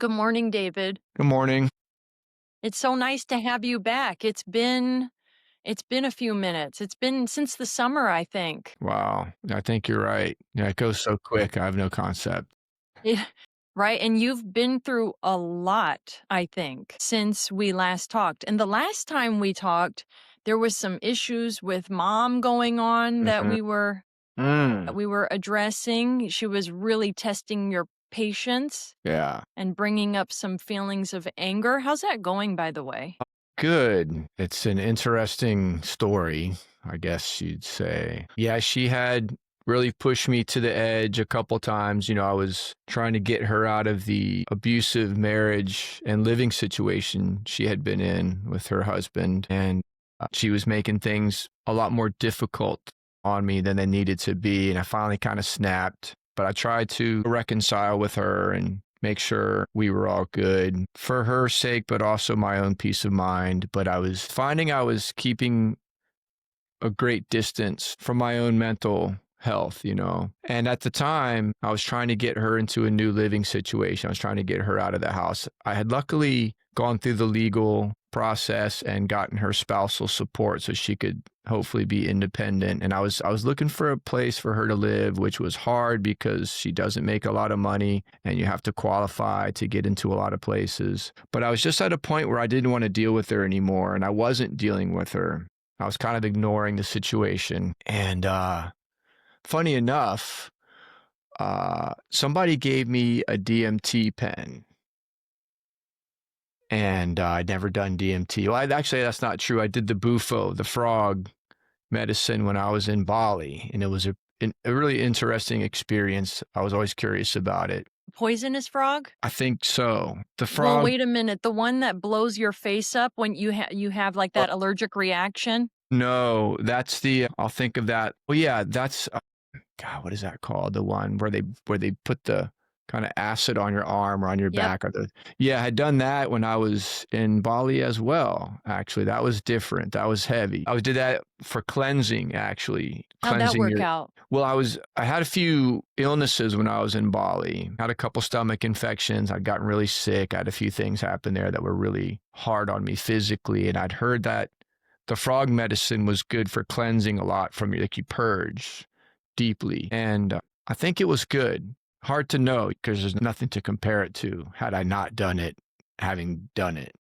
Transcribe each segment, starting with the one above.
Good morning, David. Good morning. It's so nice to have you back. It's been a few minutes. It's been since the summer, I think. Wow. I think you're right. Yeah, it goes so quick. I have no concept. Yeah, right? And you've been through a lot, I think, since we last talked. And the last time we talked, there was some issues with mom going on that Mhm. that Mm. we were addressing. She was really testing your patience Yeah. and bringing up some feelings of anger. How's that going, by the way? Good. It's an interesting story, I guess you'd say. Yeah, she had really pushed me to the edge a couple times. I was trying to get her out of the abusive marriage and living situation she had been in with her husband. And she was making things a lot more difficult on me than they needed to be. And I finally kind of snapped, but I tried to reconcile with her and make sure we were all good for her sake, but also my own peace of mind. But I was finding I was keeping a great distance from my own mental health. And at the time, I was trying to get her into a new living situation. I was trying to get her out of the house. I had luckily gone through the legal process and gotten her spousal support so she could hopefully be independent. And I was looking for a place for her to live, which was hard because she doesn't make a lot of money and you have to qualify to get into a lot of places. But I was just at a point where I didn't want to deal with her anymore, and I wasn't dealing with her. I was kind of ignoring the situation. And funny enough, somebody gave me a DMT pen, and I'd never done DMT. Well, actually, that's not true. I did the bufo, the frog medicine, when I was in Bali, and it was a really interesting experience. I was always curious about it. Poisonous frog? I think so. The Well, frog, wait a minute. The one that blows your face up when you have like uh, that allergic reaction? no, that's I'll think of that. Well, yeah, that's God, what is that called? The one where they put the kind of acid on your arm or on your Yep. back, or yeah, I had done that when I was in Bali as well. Actually, that was different. That was heavy. I did that for cleansing, actually, How'd that cleansing work your. out? Well, I had a few illnesses when I was in Bali. I had a couple stomach infections. I'd gotten really sick. I had a few things happen there that were really hard on me physically, and I'd heard that the frog medicine was good for cleansing a lot from you, like you purge deeply. And I think it was good. Hard to know because there's nothing to compare it to had I not done it, having done it.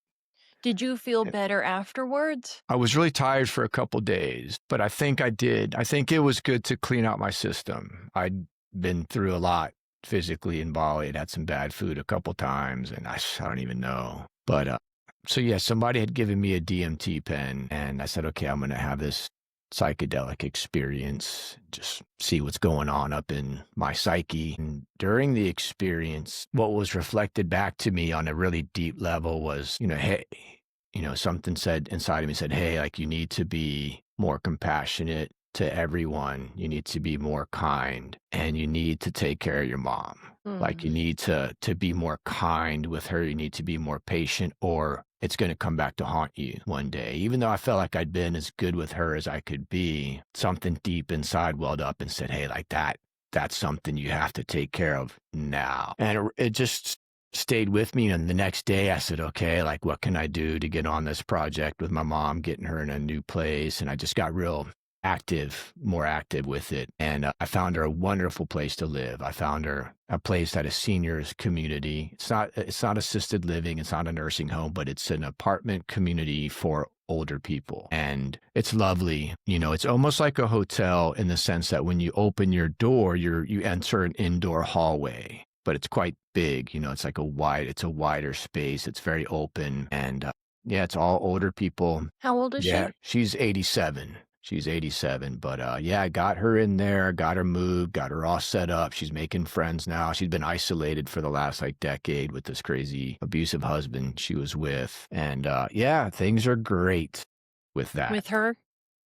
Did you feel better afterwards? I was really tired for a couple days, but I think I did. I think it was good to clean out my system. I'd been through a lot physically in Bali. I'd had some bad food a couple times, and I don't even know. But so yeah, somebody had given me a DMT pen, and I said, okay, I'm going to have this psychedelic experience, just see what's going on up in my psyche. And during the experience, what was reflected back to me on a really deep level was, hey, something said inside of me said, hey, like you need to be more compassionate to everyone. You need to be more kind, and you need to take care of your mom. Like you Mm. need to be more kind with her. You need to be more patient, or it's going to come back to haunt you one day. Even though I felt like I'd been as good with her as I could be, something deep inside welled up and said, hey, like that's something you have to take care of now. And it just stayed with me. And the next day I said, okay, like what can I do to get on this project with my mom, getting her in a new place? And I just got more active with it. And I found her a wonderful place to live. I found her a place at a seniors community. It's not assisted living. It's not a nursing home, but it's an apartment community for older people. And it's lovely. It's almost like a hotel in the sense that when you open your door, you enter an indoor hallway, but it's quite big. It's like it's a wider space. It's very open. And yeah, it's all older people. How old is Yeah, she? she's 87. She's 87, but yeah, I got her in there, got her moved, got her all set up. She's making friends now. She's been isolated for the last like decade with this crazy abusive husband she was with. And yeah, things are great with that. With her?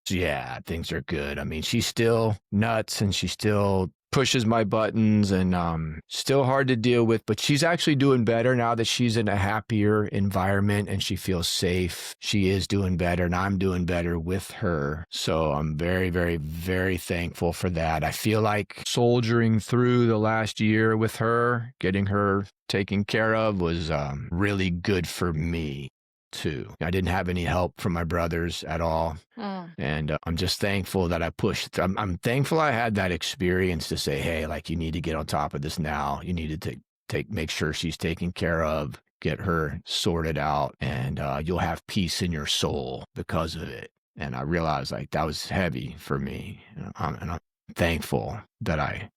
Yeah, things are good. I mean, she's still nuts and she still pushes my buttons and still hard to deal with, but she's actually doing better now that she's in a happier environment and she feels safe. She is doing better and I'm doing better with her. So I'm very, very, very thankful for that. I feel like soldiering through the last year with her, getting her taken care of was really good for me too. I didn't have any help from my brothers at all. And I'm just thankful that I pushed. I'm thankful I had that experience to say, hey, like, you need to get on top of this now. You need to make sure she's taken care of, get her sorted out, and you'll have peace in your soul because of it. And I realized like that was heavy for me. And I'm thankful that I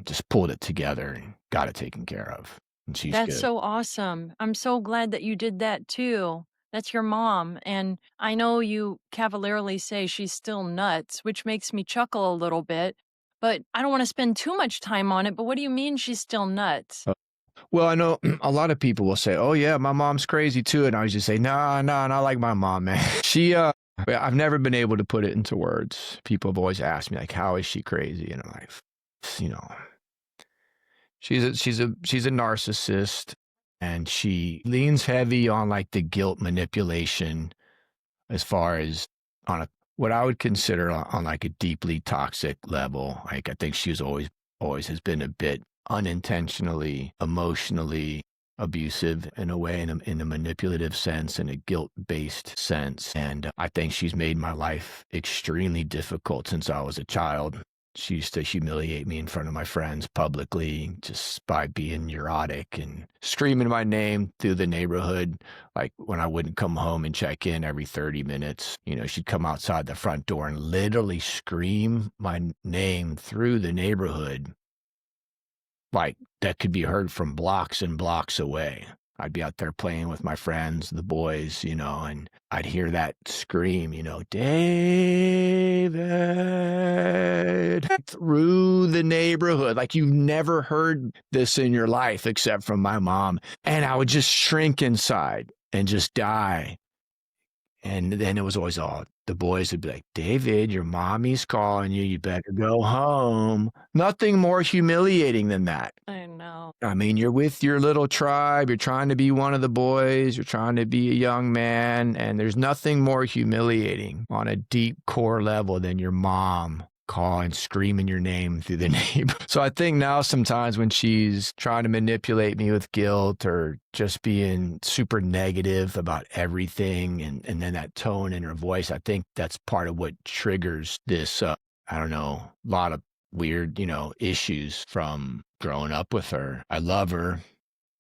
just pulled it together and got it taken care of. And she's That's good. so awesome. I'm so glad that you did that too. That's your mom. And I know you cavalierly say she's still nuts, which makes me chuckle a little bit, but I don't want to spend too much time on it. But what do you mean she's still nuts? Well, I know a lot of people will say, "Oh yeah, my mom's crazy too," and I always just say, "No, no, not like my mom, man." I've never been able to put it into words. People have always asked me, like, "How is she crazy?" And I'm like, you know, she's a narcissist, and she leans heavy on like the guilt manipulation, as far as on a what I would consider on like a deeply toxic level. Like I think she was always has been a bit unintentionally emotionally abusive in a way, in a manipulative sense, in a guilt-based sense. And I think she's made my life extremely difficult since I was a child. She used to humiliate me in front of my friends publicly just by being neurotic and screaming my name through the neighborhood. Like when I wouldn't come home and check in every 30 minutes, she'd come outside the front door and literally scream my name through the neighborhood. Like that could be heard from blocks and blocks away. I'd be out there playing with my friends, the boys, and I'd hear that scream, David, through the neighborhood. Like you've never heard this in your life except from my mom. And I would just shrink inside and just die. And then it was always the boys would be like, David, your mommy's calling you. You better go home. Nothing more humiliating than that. I know. I mean, you're with your little tribe. You're trying to be one of the boys. You're trying to be a young man. And there's nothing more humiliating on a deep core level than your mom calling, screaming your name through the neighbor. So I think now sometimes when she's trying to manipulate me with guilt or just being super negative about everything and then that tone in her voice, I think that's part of what triggers this, I don't know, a lot of weird, issues from growing up with her. I love her.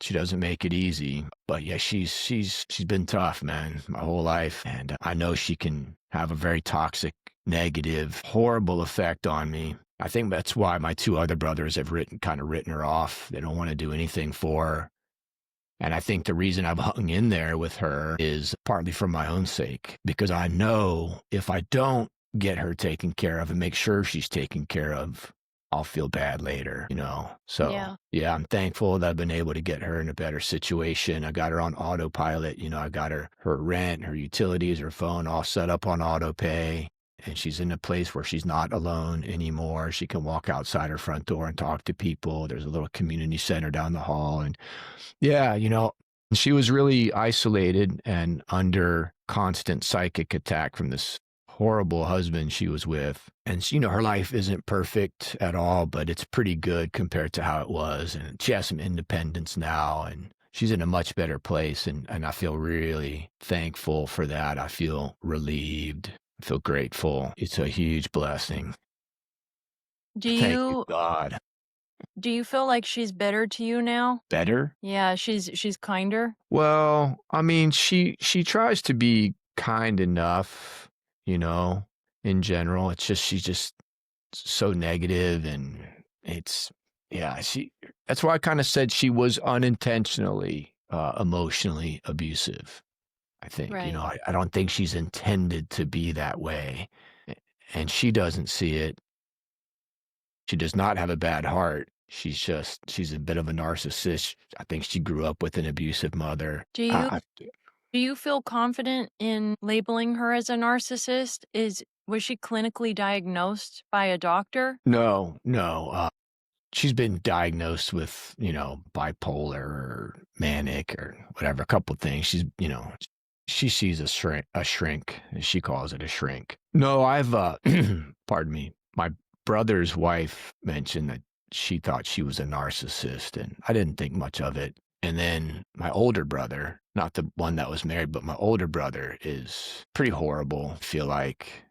She doesn't make it easy, but yeah, she's been tough, man, my whole life. And I know she can have a very toxic, negative, horrible effect on me. I think that's why my two other brothers have written her off. They don't want to do anything for her. And I think the reason I've hung in there with her is partly for my own sake, because I know if I don't get her taken care of and make sure she's taken care of, I'll feel bad later, So, yeah, I'm thankful that I've been able to get her in a better situation. I got her on autopilot. I got her rent, her utilities, her phone all set up on auto pay. And she's in a place where she's not alone anymore. She can walk outside her front door and talk to people. There's a little community center down the hall. And yeah, she was really isolated and under constant psychic attack from this horrible husband she was with. And her life isn't perfect at all, but it's pretty good compared to how it was. And she has some independence now, and she's in a much better place. And I feel really thankful for that. I feel relieved. I feel grateful. It's a huge blessing. Do Thank you, you God. do you feel like she's better to you now? Better? Yeah, she's kinder. Well, I mean, she tries to be kind enough, in general. It's just she's just so negative, and that's why I kind of said she was unintentionally emotionally abusive. I think, Right. I don't think she's intended to be that way. And she doesn't see it. She does not have a bad heart. She's a bit of a narcissist. I think she grew up with an abusive mother. Do you do you feel confident in labeling her as a narcissist? Was she clinically diagnosed by a doctor? No, no. She's been diagnosed with, bipolar or manic or whatever, a couple things. She sees a shrink, as she calls it, a shrink. No, I've, pardon me, my brother's wife mentioned that she thought she was a narcissist, and I didn't think much of it. And then my older brother, not the one that was married, but my older brother is pretty horrible, I feel like.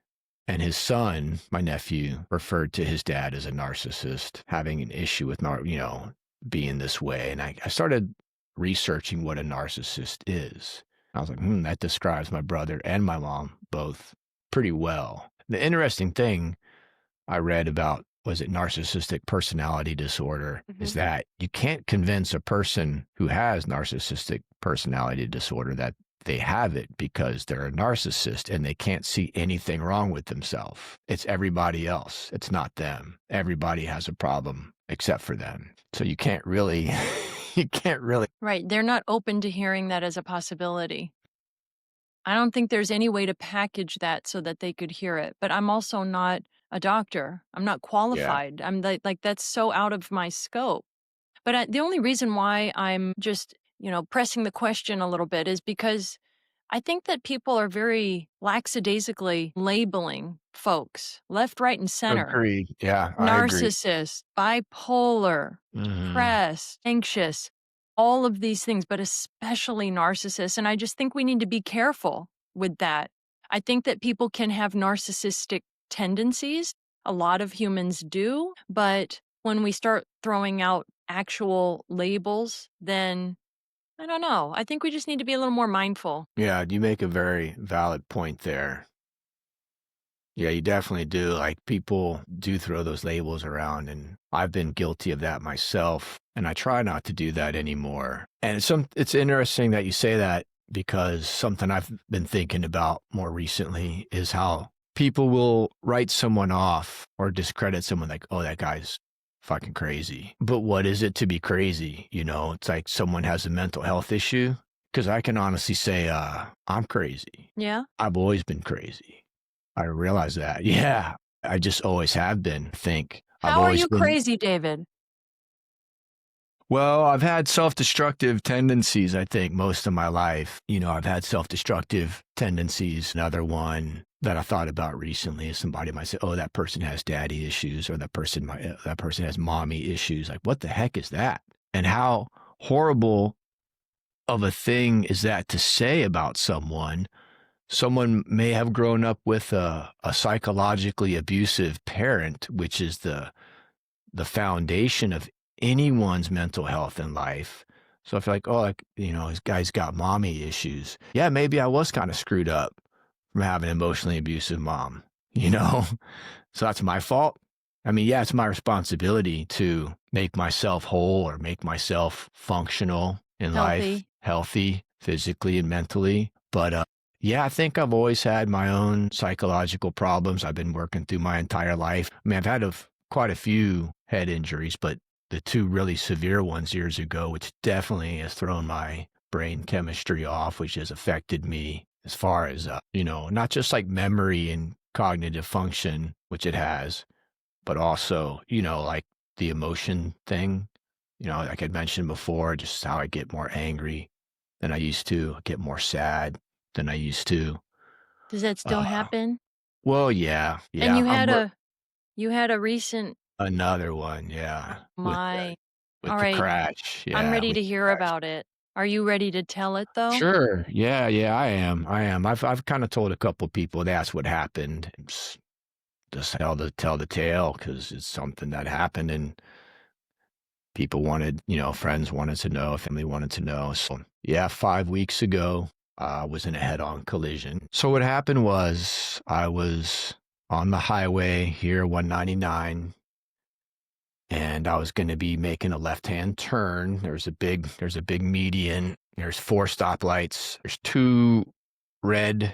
And his son, my nephew, referred to his dad as a narcissist, having an issue with, being this way. And I started researching what a narcissist is. I was like, that describes my brother and my mom both pretty well. The interesting thing I read about, was it narcissistic personality disorder, is that you can't convince a person who has narcissistic personality disorder that they have it because they're a narcissist and they can't see anything wrong with themselves. It's everybody else. It's not them. Everybody has a problem except for them. So you can't really, you can't really. Right. They're not open to hearing that as a possibility. I don't think there's any way to package that so that they could hear it. But I'm also not a doctor. I'm not Yeah. qualified. I'm like that's so out of my scope. But the only reason why I'm just, pressing the question a little bit is because I think that people are very lackadaisically labeling folks left, right, and center. Agreed. Yeah, I agree. Narcissist, bipolar, Hmm. depressed, anxious, all of these things, but especially narcissists. And I just think we need to be careful with that. I think that people can have narcissistic tendencies. A lot of humans do. But when we start throwing out actual labels, then I don't know. I think we just need to be a little more mindful. Yeah, you make a very valid point there. Yeah, you definitely do. Like, people do throw those labels around, and I've been guilty of that myself, and I try not to do that anymore. And it's interesting that you say that, because something I've been thinking about more recently is how people will write someone off or discredit someone, like, oh, that guy's fucking crazy. But what is it to be crazy? It's like someone has a mental health issue. Because I can honestly say, I'm crazy. Yeah. I've always been crazy. I realize that. Yeah. I just always have been. I've How are always you been. crazy, David? Well, I've had self-destructive tendencies, I think, most of my life. I've had self-destructive tendencies. Another one that I thought about recently is somebody might say, oh, that person has daddy issues, or that person has mommy issues. Like, what the heck is that? And how horrible of a thing is that to say about someone? Someone may have grown up with a psychologically abusive parent, which is the foundation of anyone's mental health in life. So I feel like, oh, this guy's got mommy issues. Yeah, maybe I was kind of screwed up from having an emotionally abusive mom, So that's my fault. I mean, yeah, it's my responsibility to make myself whole or make myself functional in life, healthy physically and mentally. But yeah, I think I've always had my own psychological problems I've been working through my entire life. I mean, I've had quite a few head injuries, but the two really severe ones years ago, which definitely has thrown my brain chemistry off, which has affected me as far as, not just like memory and cognitive function, which it has, but also, like the emotion thing, like I mentioned before, just how I get more angry than I used to, get more sad than I used to. Does that still Uh, happen? well, yeah, And yeah. you had a recent Another one, yeah, my with all the right. crash, I'm yeah, ready with to the hear crash. about it. Are you ready to tell it though? Sure, yeah, yeah, I am. I've kind of told a couple people that's what happened. It's just tell the tale, because it's something that happened, and people wanted, friends wanted to know, family wanted to know. So yeah, 5 weeks ago, I was in a head-on collision. So what happened was, I was on the highway here, 199, and I was going to be making a left-hand turn. There's a big median. There's 4 stoplights. There's 2 red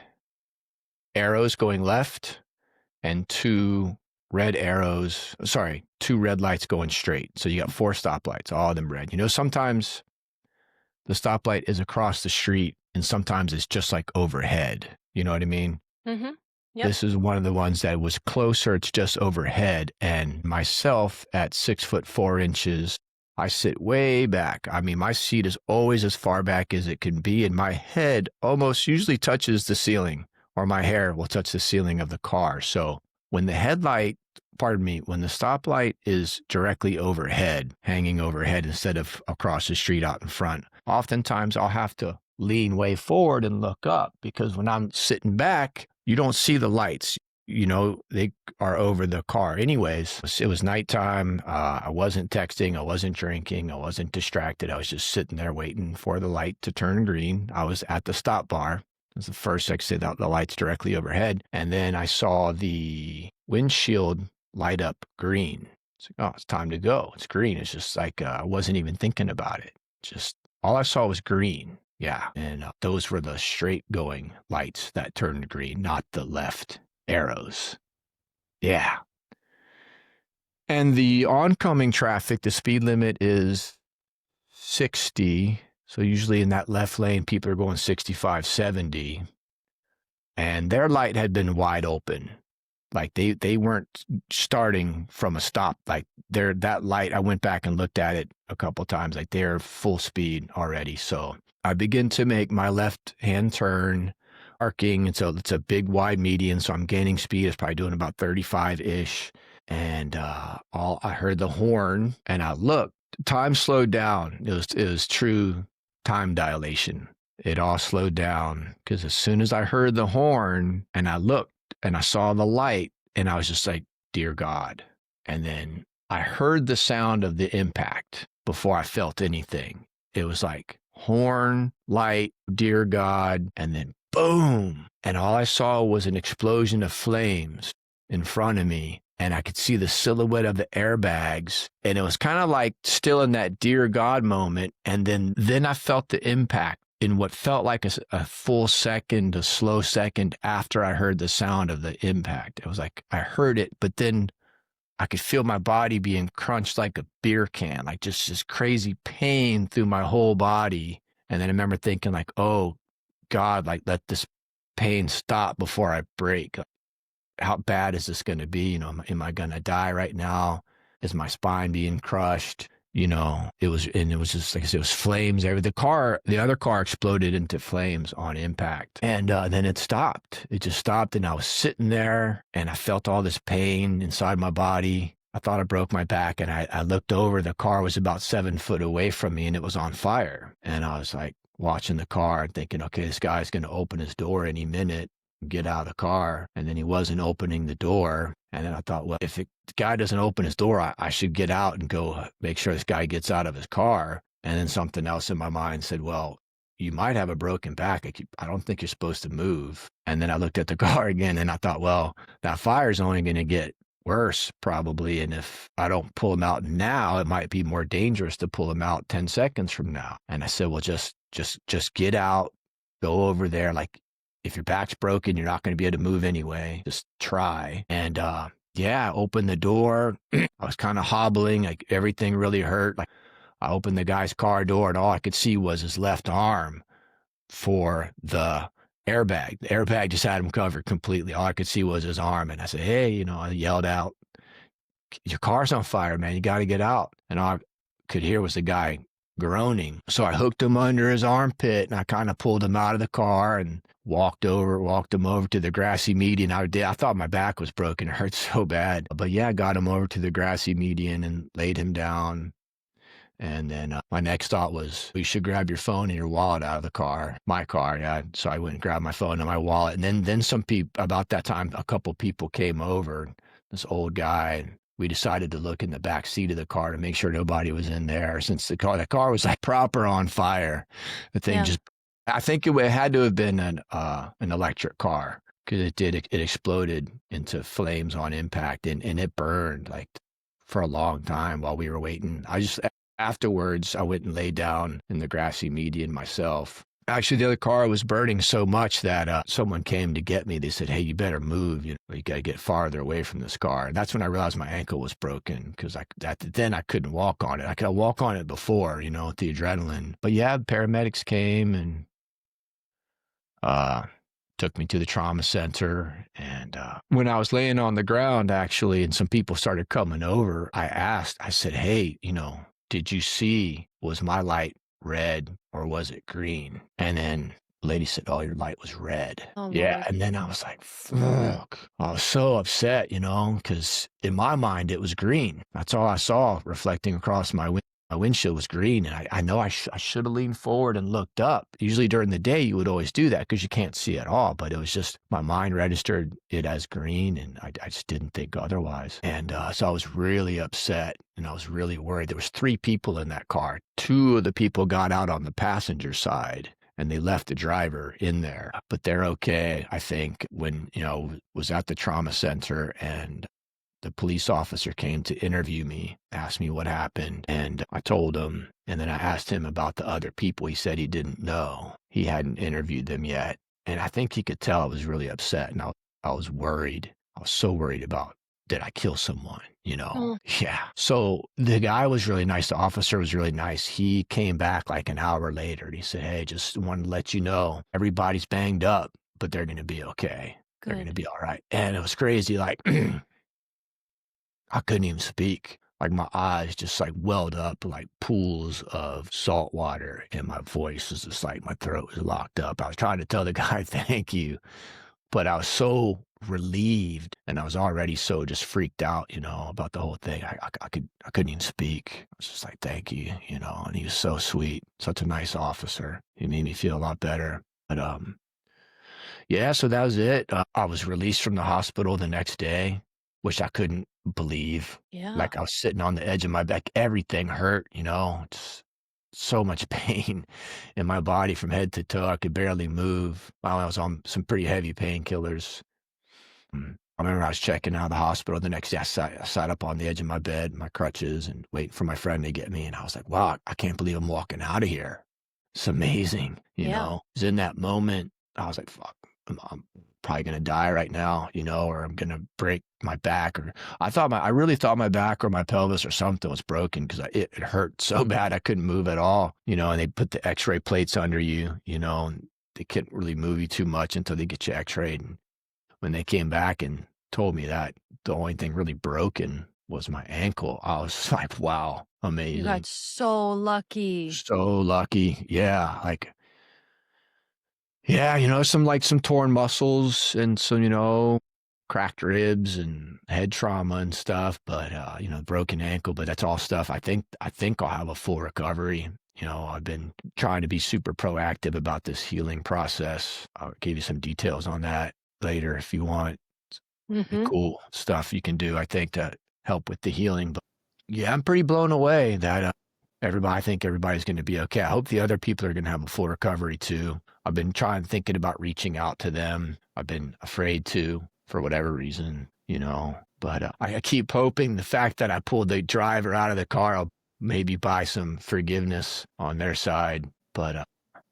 arrows going left, and 2 2 red lights going straight. So you got 4 stoplights, all of them red. Sometimes the stoplight is across the street, and sometimes it's just like overhead. You know what I mean? Mhm. Yep. This is one of the ones that was closer. It's just overhead. And myself at 6'4" I sit way back. I mean, my seat is always as far back as it can be, and my head almost usually touches the ceiling, or my hair will touch the ceiling of the car. So when the when the stoplight is directly overhead, hanging overhead instead of across the street out in front, oftentimes I'll have to lean way forward and look up, because when I'm sitting back, you don't see the lights. They are over the car anyways. It was nighttime. I wasn't texting. I wasn't drinking. I wasn't distracted. I was just sitting there waiting for the light to turn green. I was at the stop bar. It was the first exit out, the lights directly overhead. And then I saw the windshield light up green. It's like, oh, it's time to go. It's green. It's just like, I wasn't even thinking about it. Just all I saw was green. Yeah. And those were the straight going lights that turned green, not the left arrows. Yeah. And the oncoming traffic, the speed limit is 60. So usually in that left lane, people are going 65, 70. And their light had been wide open. Like they weren't starting from a stop. Like that light, I went back and looked at it a couple times. Like they're full speed already. So I begin to make my left hand turn, arcing, and so it's a big wide median. So I'm gaining speed. It's probably doing about 35-ish. And I heard the horn, and I looked. Time slowed down. It was true time dilation. It all slowed down, because as soon as I heard the horn and I looked and I saw the light, and I was just like, dear God. And then I heard the sound of the impact before I felt anything. It was like horn, light, dear God, and then boom. And all I saw was an explosion of flames in front of me. And I could see the silhouette of the airbags. And it was kind of like still in that dear God moment. And then I felt the impact in what felt like a full second, a slow second after I heard the sound of the impact. It was like I heard it, but then I could feel my body being crunched like a beer can, like just this crazy pain through my whole body. And then I remember thinking like, oh God, like let this pain stop before I break. How bad is this going to be? Am I going to die right now? Is my spine being crushed? It was just, like I said, it was flames. The other car exploded into flames on impact. And then it stopped. It just stopped. And I was sitting there and I felt all this pain inside my body. I thought I broke my back, and I looked over. The car was about 7 foot away from me, and it was on fire. And I was like watching the car and thinking, okay, this guy's going to open his door any minute, get out of the car. And then he wasn't opening the door. And then I thought, well, if the guy doesn't open his door, I should get out and go make sure this guy gets out of his car. And then something else in my mind said, well, you might have a broken back. I don't think you're supposed to move. And then I looked at the car again, and I thought, well, that fire's only going to get worse probably. And if I don't pull him out now, it might be more dangerous to pull him out 10 seconds from now. And I said, well, just get out, go over there. Like, if your back's broken, you're not going to be able to move anyway. Just try. And I opened the door. I was kind of hobbling, like everything really hurt. Like I opened the guy's car door, and all I could see was his left arm for the airbag. The airbag just had him covered completely. All I could see was his arm. And I said, hey, I yelled out, your car's on fire, man. You got to get out. And all I could hear was the guy groaning. So I hooked him under his armpit, and I kind of pulled him out of the car and walked him over to the grassy median. I thought my back was broken. It hurt so bad. But yeah, I got him over to the grassy median and laid him down. And then my next thought was, you should grab your phone and your wallet out of the car, my car. Yeah. So I went and grabbed my phone and my wallet. And then some people, about that time, a couple people came over, this old guy, and we decided to look in the back seat of the car to make sure nobody was in there, since the car was like proper on fire. The thing I think it had to have been an electric car, because it exploded into flames on impact, and it burned like for a long time while we were waiting. Afterwards, I went and laid down in the grassy median myself. Actually, the other car was burning so much that someone came to get me. They said, hey, you better move. You got to get farther away from this car. And that's when I realized my ankle was broken, because then I couldn't walk on it. I could walk on it before, with the adrenaline. But yeah, paramedics came, and took me to the trauma center. And when I was laying on the ground, actually, and some people started coming over, I said, hey, did you see, was my light red or was it green? And then the lady said, oh, your light was red. Oh, Yeah. Lord. And then I was like, fuck. I was so upset, because in my mind, it was green. That's all I saw reflecting across my window. My windshield was green, and I know I should have leaned forward and looked up. Usually during the day, you would always do that because you can't see at all, but it was just my mind registered it as green, and I just didn't think otherwise. And so I was really upset, and I was really worried. There was 3 people in that car. 2 of the people got out on the passenger side, and they left the driver in there, but they're okay, I think, when, was at the trauma center, and the police officer came to interview me, asked me what happened, and I told him. And then I asked him about the other people. He said he didn't know. He hadn't interviewed them yet. And I think he could tell I was really upset, and I was worried. I was so worried about, did I kill someone? Oh, Yeah. So the guy was really nice. The officer was really nice. He came back like an hour later, and he said, hey, just wanted to let you know, everybody's banged up, but they're going to be okay. They're going to good. be all right. And it was crazy. Like, I couldn't even speak. Like my eyes just like welled up like pools of salt water, and my voice was just like my throat was locked up. I was trying to tell the guy thank you, but I was so relieved, and I was already so just freaked out, about the whole thing. I couldn't even speak. I was just like, thank you, and he was so sweet, such a nice officer. He made me feel a lot better. But yeah, so that was it. I was released from the hospital the next day, which I couldn't believe. Yeah. Like I was sitting on the edge of my back. Everything hurt, just so much pain in my body from head to toe. I could barely move. While I was on some pretty heavy painkillers. I remember I was checking out of the hospital the next day. I sat up on the edge of my bed, my crutches, and waiting for my friend to get me. And I was like, wow, I can't believe I'm walking out of here. It's amazing, Yeah. 'Cause in that moment, I was like, fuck, I'm probably going to die right now, or I'm going to break my back. Or I really thought my back or my pelvis or something was broken because it hurt so bad I couldn't move at all, and they put the x-ray plates under you, and they couldn't really move you too much until they get you x-rayed. And when they came back and told me that the only thing really broken was my ankle, I was like, wow, You amazing. got so lucky. So lucky. Yeah. Like, yeah, some torn muscles and some, cracked ribs and head trauma and stuff, but broken ankle, but that's all stuff. I think I'll have a full recovery. I've been trying to be super proactive about this healing process. I'll give you some details on that later if you want. Pretty Mhm. cool stuff you can do, I think, to help with the healing. But yeah, I'm pretty blown away that I think everybody's going to be okay. I hope the other people are going to have a full recovery too. I've been thinking about reaching out to them. I've been afraid to, for whatever reason, but I keep hoping the fact that I pulled the driver out of the car, I'll maybe buy some forgiveness on their side. But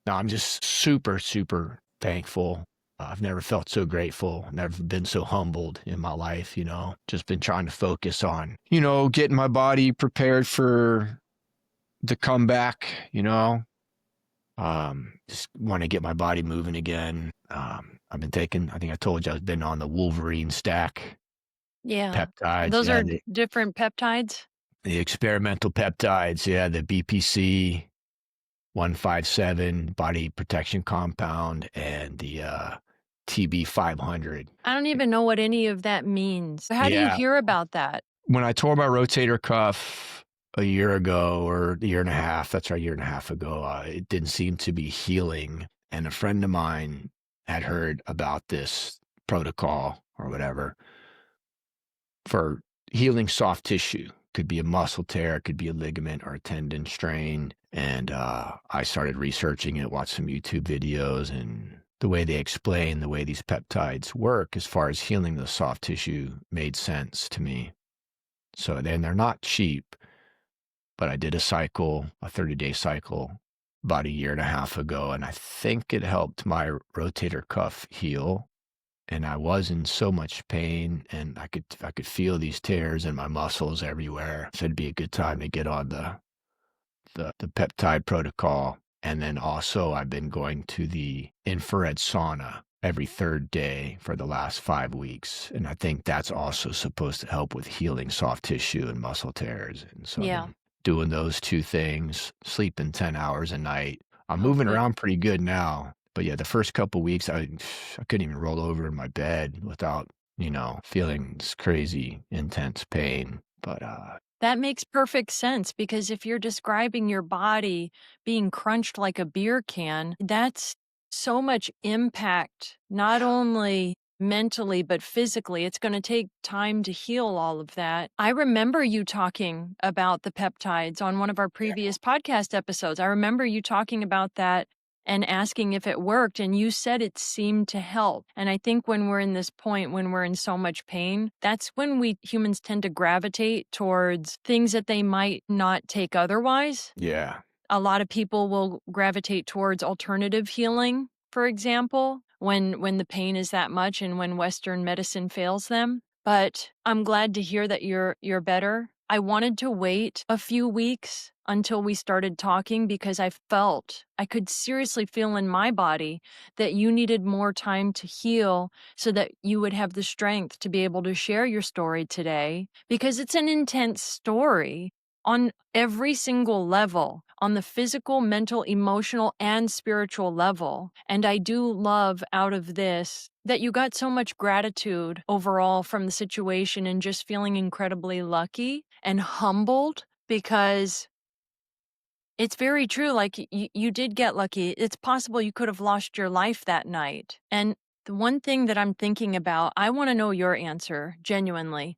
no, I'm just super, super thankful. I've never felt so grateful, never been so humbled in my life, just been trying to focus on, getting my body prepared for the comeback, just want to get my body moving again. I've been taking, I think I told you I've been on the Wolverine stack Yeah. peptides. Those Yeah. are different peptides? The experimental peptides. Yeah. The BPC 157 body protection compound and the TB 500. I don't even know what any of that means. How do you Yeah. hear about that? When I tore my rotator cuff a year ago or a year and a half, that's right, a year and a half ago, it didn't seem to be healing. And a friend of mine had heard about this protocol or whatever for healing soft tissue. Could be a muscle tear, could be a ligament or a tendon strain. And I started researching it, watched some YouTube videos, and the way they explain the way these peptides work as far as healing the soft tissue made sense to me. So then they're not cheap, but I did a cycle, a 30-day cycle about a year and a half ago, and I think it helped my rotator cuff heal. And I was in so much pain, and I could feel these tears in my muscles everywhere. So it'd be a good time to get on the peptide protocol. And then also I've been going to the infrared sauna every third day for the last 5 weeks. And I think that's also supposed to help with healing soft tissue and muscle tears. And so I've Yeah. been doing those two things, sleeping 10 hours a night. I'm Oh, moving good. around pretty good now. But yeah, the first couple weeks, I couldn't even roll over in my bed without, feeling this crazy, intense pain. But That makes perfect sense because if you're describing your body being crunched like a beer can, that's so much impact, not only mentally, but physically. It's going to take time to heal all of that. I remember you talking about the peptides on one of our previous podcast episodes. I remember you talking about that and asking if it worked, and you said it seemed to help. And I think when we're in this point, when we're in so much pain, that's when we humans tend to gravitate towards things that they might not take otherwise. yeah, A lot of people will gravitate towards alternative healing, for example, when the pain is that much and when Western medicine fails them. But I'm glad to hear that you're better. I wanted to wait a few weeks until we started talking because I could seriously feel in my body that you needed more time to heal so that you would have the strength to be able to share your story today because it's an intense story on every single level, on the physical, mental, emotional, and spiritual level. And I do love out of this that you got so much gratitude overall from the situation and just feeling incredibly lucky and humbled because it's very true. Like you did get lucky. It's possible you could have lost your life that night. And the one thing that I'm thinking about, I want to know your answer genuinely,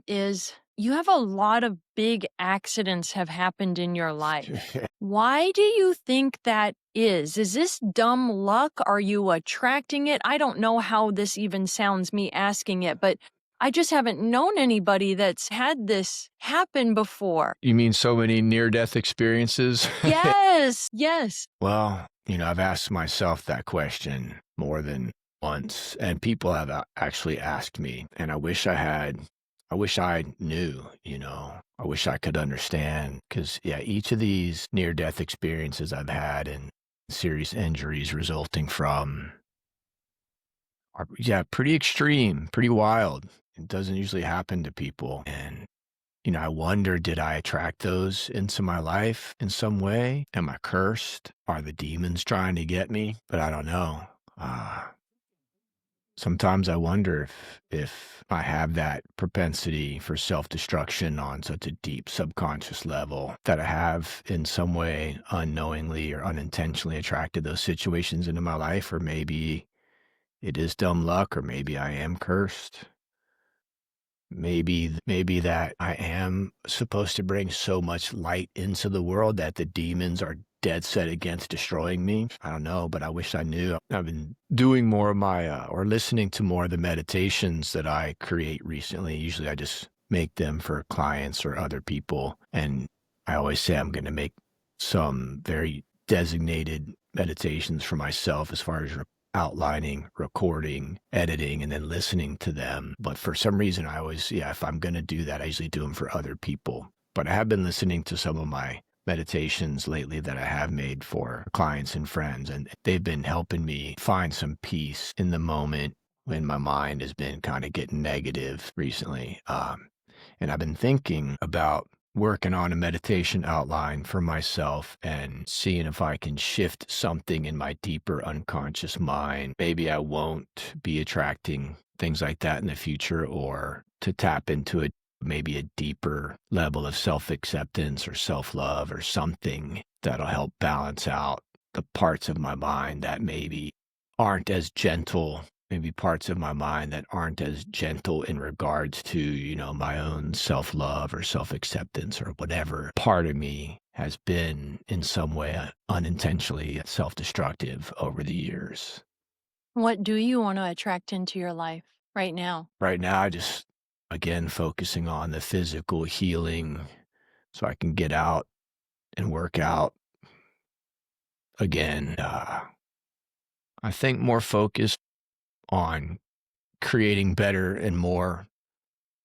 is you have a lot of big accidents have happened in your life. Why do you think that is? Is this dumb luck? Are you attracting it? I don't know how this even sounds, me asking it, but I just haven't known anybody that's had this happen before. you mean so many near-death experiences? Yes, yes. Well, I've asked myself that question more than once, and people have actually asked me, and I wish I knew, I wish I could understand, because, yeah, each of these near-death experiences I've had and serious injuries resulting from are, yeah, pretty extreme, pretty wild. It doesn't usually happen to people, and I wonder, did I attract those into my life in some way? Am I cursed? Are the demons trying to get me? But I don't know. Uh, Sometimes I wonder if I have that propensity for self-destruction on such a deep subconscious level that I have in some way unknowingly or unintentionally attracted those situations into my life, or maybe it is dumb luck, or maybe I am cursed. Maybe that I am supposed to bring so much light into the world that the demons are dead set against destroying me. I don't know, but I wish I knew. I've been doing more of my or listening to more of the meditations that I create recently. Usually I just make them for clients or other people, and I always say I'm going to make some very designated meditations for myself as far as outlining, recording, editing, and then listening to them. But for some reason, I always, yeah, if I'm going to do that, I usually do them for other people. But I have been listening to some of my meditations lately that I have made for clients and friends, and they've been helping me find some peace in the moment when my mind has been kind of getting negative recently. And I've been thinking about working on a meditation outline for myself and seeing if I can shift something in my deeper unconscious mind. Maybe I won't be attracting things like that in the future, or to tap into maybe a deeper level of self-acceptance or self-love or something that'll help balance out the parts of my mind that maybe aren't as gentle, maybe parts of my mind that aren't as gentle in regards to, my own self-love or self-acceptance or whatever part of me has been in some way unintentionally self-destructive over the years. What do you want to attract into your life right now? Right now, I just, again, focusing on the physical healing so I can get out and work out again. I think more focused on creating better and more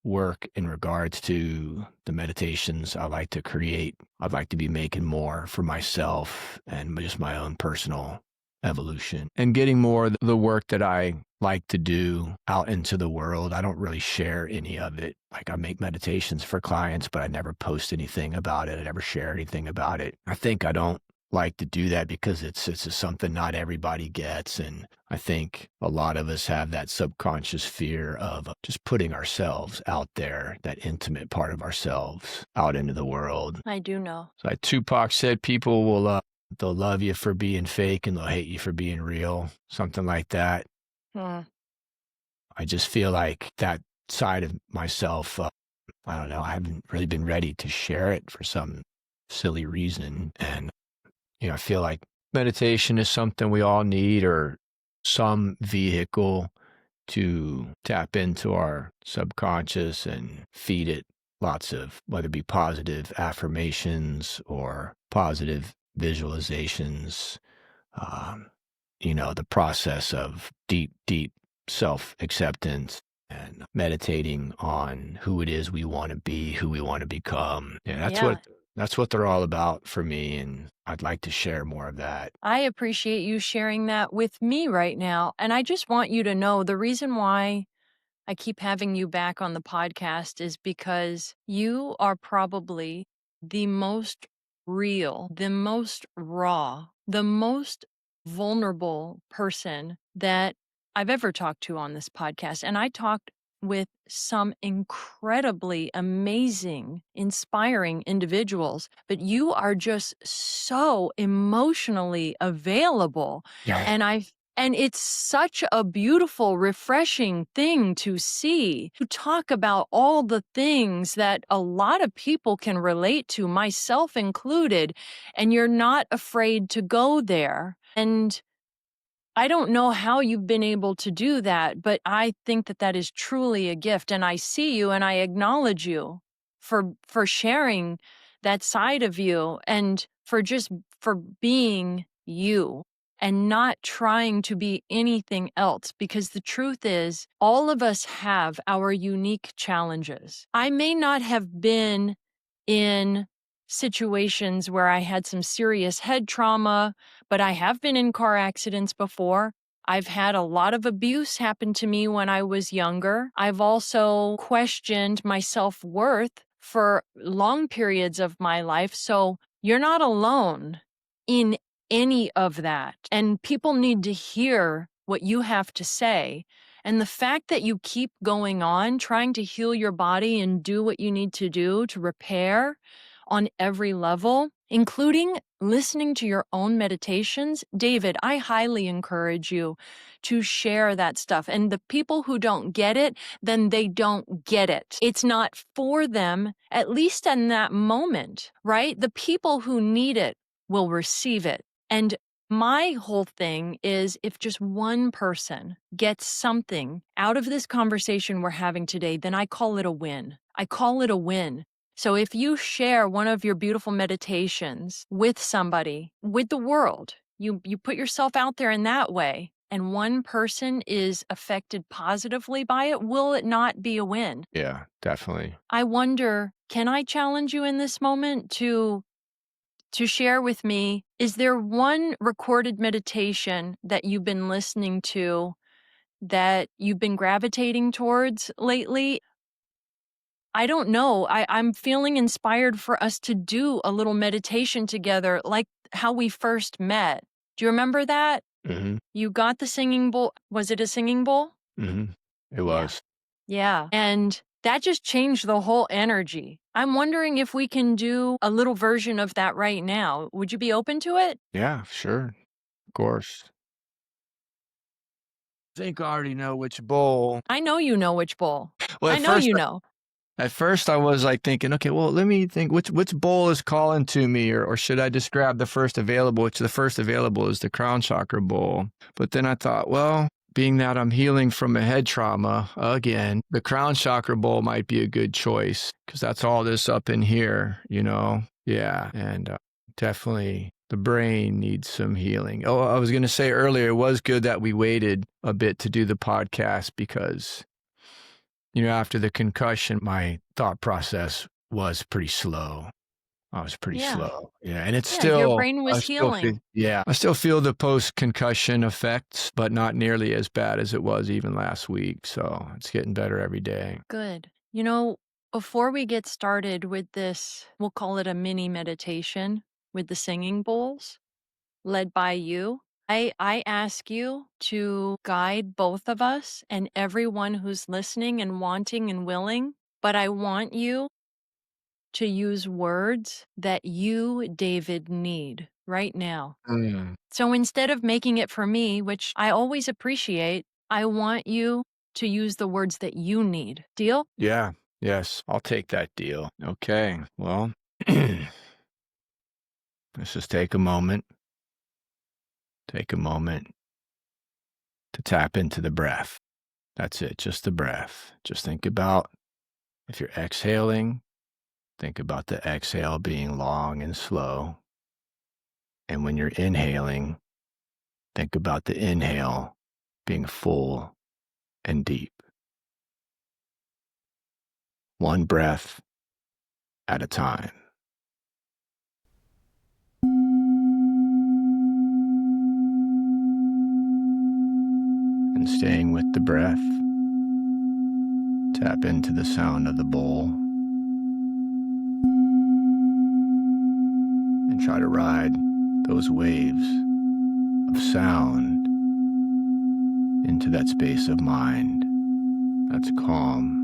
work in regards to the meditations I like to create. I'd like to be making more for myself and just my own personal evolution and getting more of the work that I like to do out into the world. I don't really share any of it. Like I make meditations for clients, but I never post anything about it. I never share anything about it. I think I don't like to do that because it's just something not everybody gets. And I think a lot of us have that subconscious fear of just putting ourselves out there, that intimate part of ourselves out into the world. I do know. So like Tupac said, people will, they'll love you for being fake and they'll hate you for being real, something like that. Hmm. I just feel like that side of myself, I don't know, I haven't really been ready to share it for some silly reason. And, I feel like meditation is something we all need or some vehicle to tap into our subconscious and feed it lots of, whether it be positive affirmations or positive visualizations, um, the process of deep, deep self acceptance and meditating on who it is we want to be, who we want to become. Yeah, Yeah. that's what they're all about for me. And I'd like to share more of that. I appreciate you sharing that with me right now. And I just want you to know the reason why I keep having you back on the podcast is because you are probably the most real, the most raw, the most vulnerable person that I've ever talked to on this podcast. And I talked with some incredibly amazing, inspiring individuals, but you are just so emotionally available. Yeah. And and it's such a beautiful, refreshing thing to see. You talk about all the things that a lot of people can relate to, myself included, and you're not afraid to go there. And I don't know how you've been able to do that, but I think that that is truly a gift. And I see you and I acknowledge you for sharing that side of you and for being you and not trying to be anything else, because the truth is all of us have our unique challenges. I may not have been in situations where I had some serious head trauma, but I have been in car accidents before. I've had a lot of abuse happen to me when I was younger. I've also questioned my self-worth for long periods of my life. So you're not alone in any of that. And people need to hear what you have to say. And the fact that you keep going on, trying to heal your body and do what you need to do to repair on every level, including listening to your own meditations. David, I highly encourage you to share that stuff. And the people who don't get it, then they don't get it. It's not for them, at least in that moment, right? The people who need it will receive it. And my whole thing is if just one person gets something out of this conversation we're having today, then I call it a win. I call it a win. So if you share one of your beautiful meditations with somebody, with the world, you put yourself out there in that way, and one person is affected positively by it, will it not be a win? Yeah, definitely. I wonder, can I challenge you in this moment to share with me, is there one recorded meditation that you've been listening to that you've been gravitating towards lately? I don't know. I'm feeling inspired for us to do a little meditation together, like how we first met. Do you remember that? Hmm. You got the singing bowl. Was it a singing bowl? Hmm. It Yeah. was. Yeah. And that just changed the whole energy. I'm wondering if we can do a little version of that right now. Would you be open to it? Yeah, sure. Of course. I think I already know which bowl. I know you know which bowl. Well, I know you know. at first I was like thinking, okay, well, let me think which bowl is calling to me, or should I just grab the first available, which the first available is the crown chakra bowl. But then I thought, well, being that I'm healing from a head trauma again, the crown chakra bowl might be a good choice because that's all this up in here. Yeah. And definitely the brain needs some healing. Oh, I was going to say earlier, it was good that we waited a bit to do the podcast because after the concussion, my thought process was pretty slow. I was pretty Yeah. slow. Yeah, and it's Yeah, your still brain I was still feel healing. yeah, I still feel the post-concussion effects, but not nearly as bad as it was even last week, so it's getting better every day. Good. Before we get started with this, we'll call it a mini meditation with the singing bowls led by you. I ask you to guide both of us and everyone who's listening and wanting and willing, but I want you to use words that you, David, need right now. Mm. So instead of making it for me, which I always appreciate, I want you to use the words that you need. Deal? Yeah, yes, I'll take that deal. Okay, well, let's just take a moment to tap into the breath. That's it, just the breath. Just think about if you're exhaling, think about the exhale being long and slow. And when you're inhaling, think about the inhale being full and deep. One breath at a time. And staying with the breath, tap into the sound of the bowl and try to ride those waves of sound into that space of mind that's calm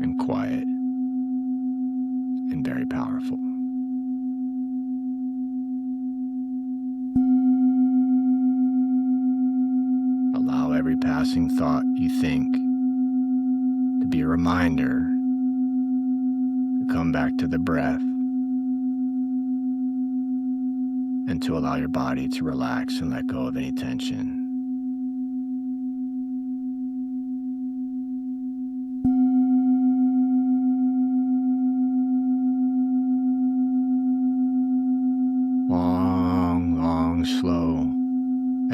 and quiet and very powerful. Allow every passing thought you think to be a reminder to come back to the breath and to allow your body to relax and let go of any tension. Long, long, slow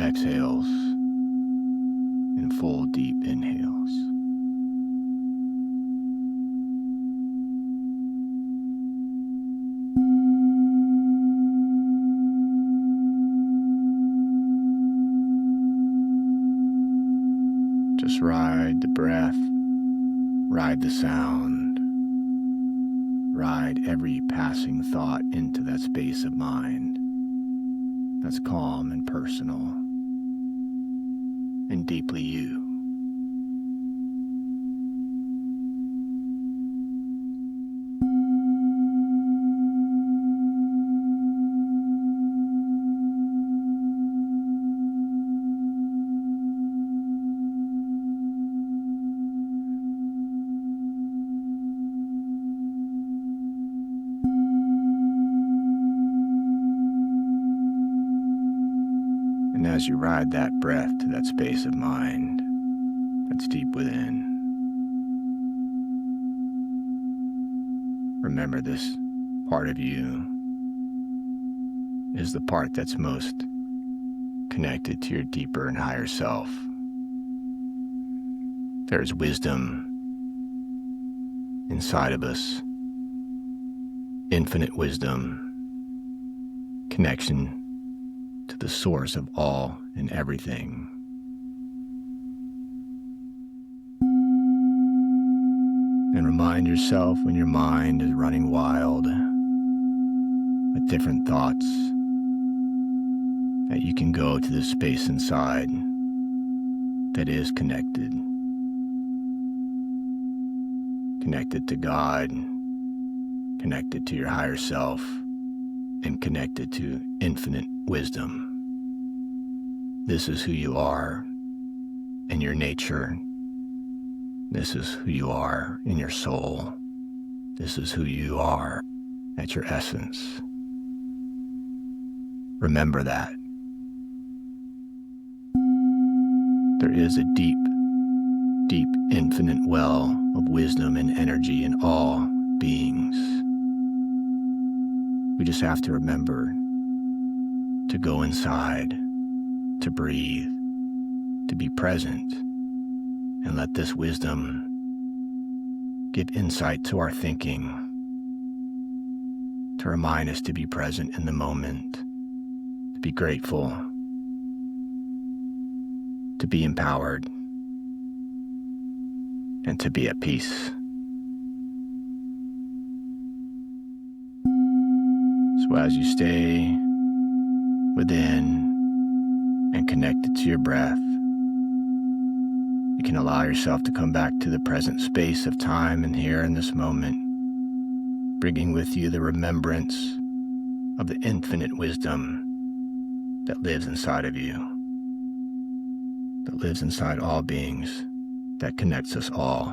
exhales and full, deep inhales. Just ride the breath, ride the sound, ride every passing thought into that space of mind that's calm and personal and deeply you. And as you ride that breath to that space of mind that's deep within, remember this part of you is the part that's most connected to your deeper and higher self. There's wisdom inside of us, infinite wisdom, connection to the source of all and everything. And remind yourself when your mind is running wild with different thoughts that you can go to this space inside that is connected to God, connected to your higher self, and connected to infinite wisdom. This is who you are in your nature. This is who you are in your soul. This is who you are at your essence. Remember that. There is a deep, deep, infinite well of wisdom and energy in all beings. We just have to remember to go inside, to breathe, to be present, and let this wisdom give insight to our thinking, to remind us to be present in the moment, to be grateful, to be empowered, and to be at peace. So as you stay within and connected to your breath, you can allow yourself to come back to the present space of time and here in this moment, bringing with you the remembrance of the infinite wisdom that lives inside of you, that lives inside all beings, that connects us all.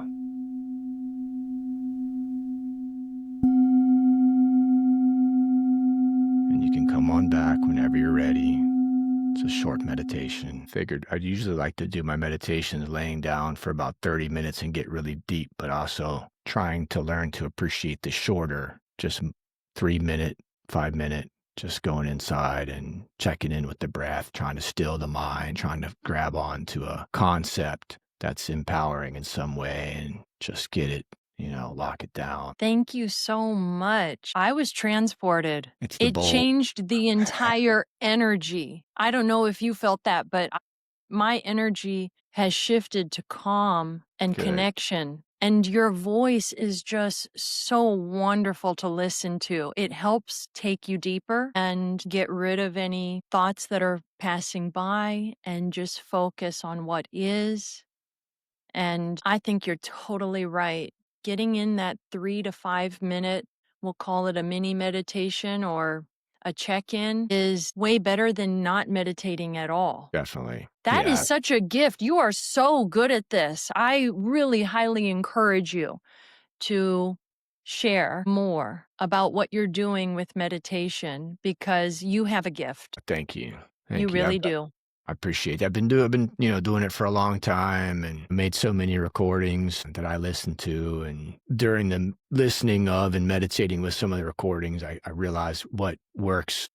And you can come on back whenever you're ready. It's a short meditation. Figured I'd usually like to do my meditations laying down for about 30 minutes and get really deep, but also trying to learn to appreciate the shorter, just 3 minute, 5 minute, just going inside and checking in with the breath, trying to still the mind, trying to grab on to a concept that's empowering in some way and just get it, lock it down. Thank you so much. I was transported. It's the It bowl. changed the entire energy. I don't know if you felt that, but my energy has shifted to calm and Good. connection. And your voice is just so wonderful to listen to. It helps take you deeper and get rid of any thoughts that are passing by and just focus on what is. And I think you're totally right. Getting in that 3 to 5 minute, we'll call it a mini meditation or a check-in, is way better than not meditating at all. Definitely. That Yeah. is such a gift. You are so good at this. I really highly encourage you to share more about what you're doing with meditation because you have a gift. Thank you. You Thank you. really do. I appreciate it. I've been doing it for a long time and made so many recordings that I listened to. And during the listening of and meditating with some of the recordings, I realized what works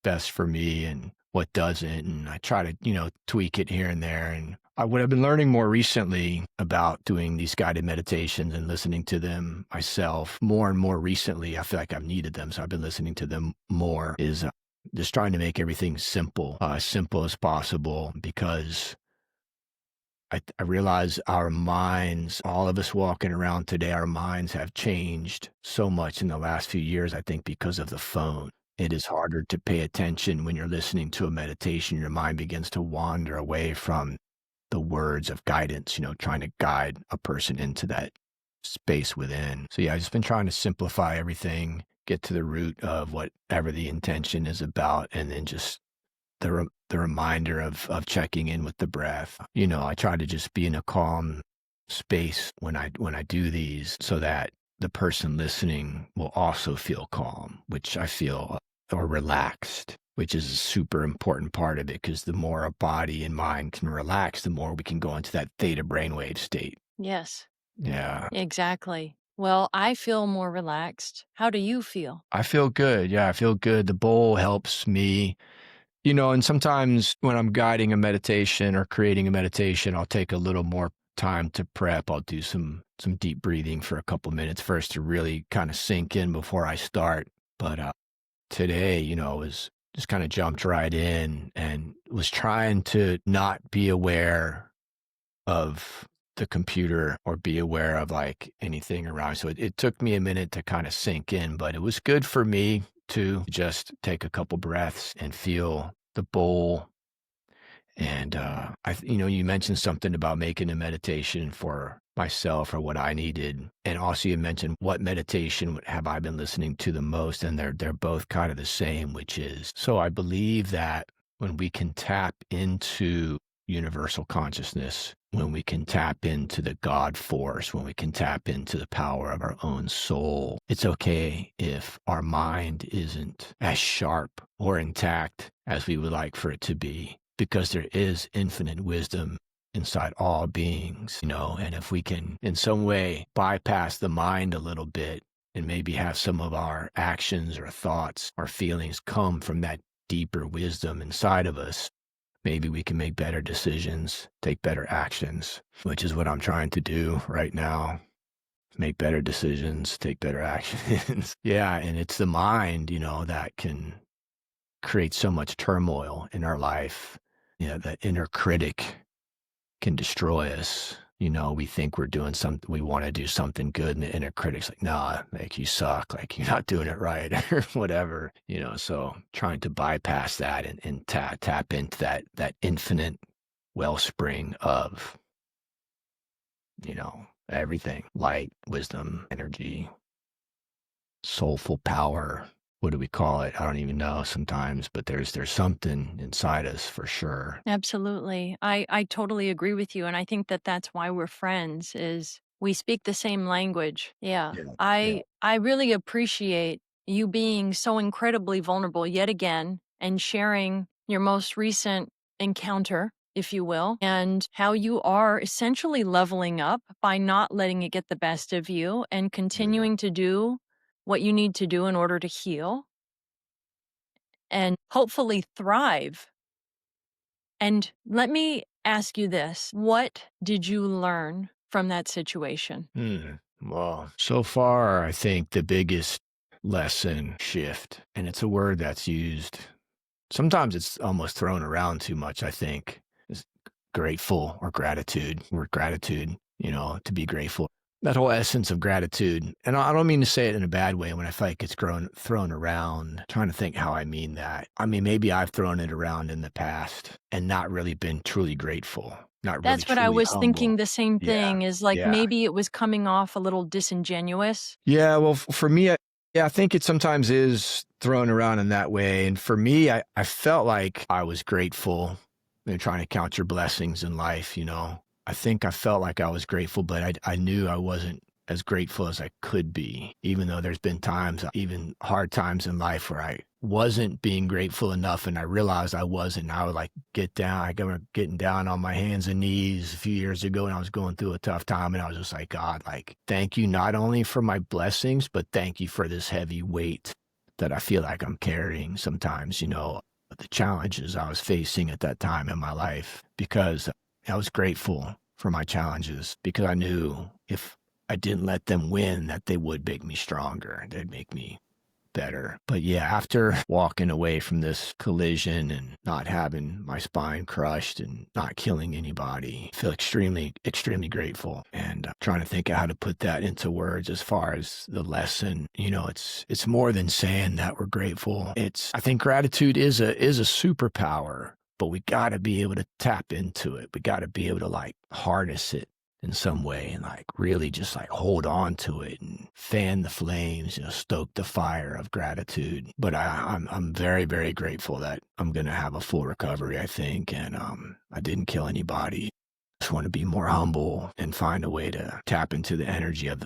best for me and what doesn't. And I try to, tweak it here and there. And what I've been learning more recently about doing these guided meditations and listening to them myself more and more recently, I feel like I've needed them. So I've been listening to them more, is just trying to make everything simple, as simple as possible, because I realize our minds, all of us walking around today, our minds have changed so much in the last few years, I think, because of the phone. It is harder to pay attention when you're listening to a meditation. Your mind begins to wander away from the words of guidance, trying to guide a person into that space within. So yeah, I've just been trying to simplify everything, get to the root of whatever the intention is about, and then just the reminder of checking in with the breath. I try to just be in a calm space when I do these, so that the person listening will also feel calm, which I feel, or relaxed, which is a super important part of it, because the more our body and mind can relax, the more we can go into that theta brainwave state. Yes, Yeah. exactly. Well, I feel more relaxed. How do you feel? I feel good. Yeah, I feel good. The bowl helps me, and sometimes when I'm guiding a meditation or creating a meditation, I'll take a little more time to prep. I'll do some deep breathing for a couple minutes first to really kind of sink in before I start. But today, was just kind of jumped right in and was trying to not be aware of the computer or be aware of like anything around. So it took me a minute to kind of sink in, but it was good for me to just take a couple breaths and feel the bowl. And you mentioned something about making a meditation for myself or what I needed, and also you mentioned what meditation have I been listening to the most, and they're both kind of the same, which is, so I believe that when we can tap into universal consciousness, when we can tap into the God force, when we can tap into the power of our own soul, it's okay if our mind isn't as sharp or intact as we would like for it to be, because there is infinite wisdom inside all beings, and if we can in some way bypass the mind a little bit and maybe have some of our actions or thoughts or feelings come from that deeper wisdom inside of us, maybe we can make better decisions, take better actions, which is what I'm trying to do right now. make better decisions, take better actions. Yeah, and it's the mind, that can create so much turmoil in our life. That inner critic can destroy us. We think we're doing something, we want to do something good, and the inner critic's like, nah, like you suck, like you're not doing it right, or whatever. So trying to bypass that and tap into that infinite wellspring of, everything, light, wisdom, energy, soulful power. What do we call it? I don't even know sometimes, but there's something inside us for sure. Absolutely. I totally agree with you, and I think that that's why we're friends is we speak the same language. Yeah. Yeah. Yeah. I really appreciate you being so incredibly vulnerable yet again and sharing your most recent encounter, if you will, and how you are essentially leveling up by not letting it get the best of you and Yeah. continuing to do what you need to do in order to heal and hopefully thrive. And let me ask you this. What did you learn from that situation? Well, so far, I think the biggest lesson shift, and it's a word that's used. Sometimes it's almost thrown around too much, I think, is grateful or gratitude. Word gratitude, to be grateful. That whole essence of gratitude. And I don't mean to say it in a bad way when I feel like it's thrown around. Trying to think how I mean that. I mean, maybe I've thrown it around in the past and not really been truly grateful, not really That's what I truly was humble. thinking the same Yeah. thing is like Yeah. maybe it was coming off a little disingenuous. Yeah, well, for me, yeah, I think it sometimes is thrown around in that way. And for me, I felt like I was grateful and trying to count your blessings in life. I think I felt like I was grateful, but I knew I wasn't as grateful as I could be, even though there's been times, even hard times in life where I wasn't being grateful enough and I realized I wasn't. I would like get down. I remember getting down on my hands and knees a few years ago and I was going through a tough time and I was just like, God, like, thank you not only for my blessings, but thank you for this heavy weight that I feel like I'm carrying sometimes, the challenges I was facing at that time in my life, because I was grateful for my challenges because I knew if I didn't let them win, that they would make me stronger. They'd make me better. But yeah, after walking away from this collision and not having my spine crushed and not killing anybody, I feel extremely, extremely grateful. And trying to think of how to put that into words as far as the lesson. It's more than saying that we're grateful. I think gratitude is a superpower, but we got to be able to tap into it. We got to be able to like harness it in some way and like really just like hold on to it and fan the flames, stoke the fire of gratitude. But I'm very, very grateful that I'm going to have a full recovery, I think. And I didn't kill anybody. Just want to be more humble and find a way to tap into the energy of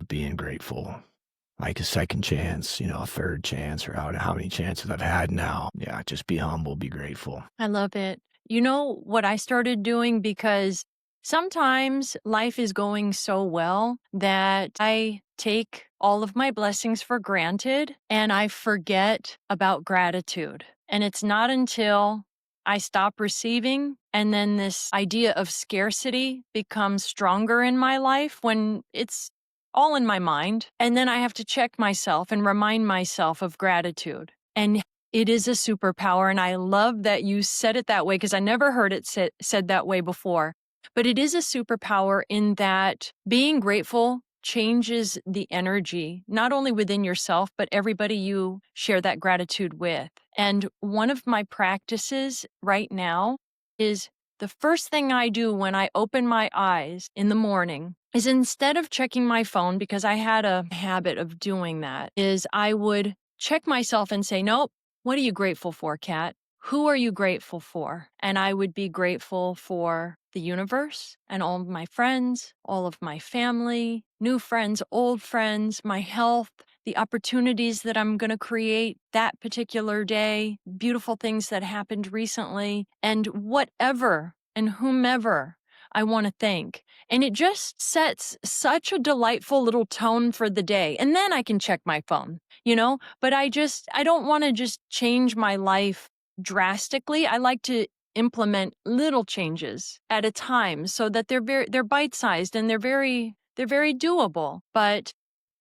being grateful. Like a second chance, a third chance, or how many chances I've had now. Yeah, just be humble, be grateful. I love it. You know what I started doing? Because sometimes life is going so well that I take all of my blessings for granted and I forget about gratitude. And it's not until I stop receiving and then this idea of scarcity becomes stronger in my life when it's all in my mind. And then I have to check myself and remind myself of gratitude. And it is a superpower, and I love that you said it that way because I never heard it said that way before. But it is a superpower in that being grateful changes the energy, not only within yourself, but everybody you share that gratitude with. And one of my practices right now is the first thing I do when I open my eyes in the morning is instead of checking my phone, because I had a habit of doing that, is I would check myself and say, nope. What are you grateful for, Kat? Who are you grateful for? And I would be grateful for the universe and all of my friends, all of my family, new friends, old friends, my health, the opportunities that I'm going to create that particular day, beautiful things that happened recently, and whatever and whomever I want to thank. And it just sets such a delightful little tone for the day. And then I can check my phone. But I don't want to just change my life drastically. I like to implement little changes at a time so that they're bite-sized and they're They're very doable, but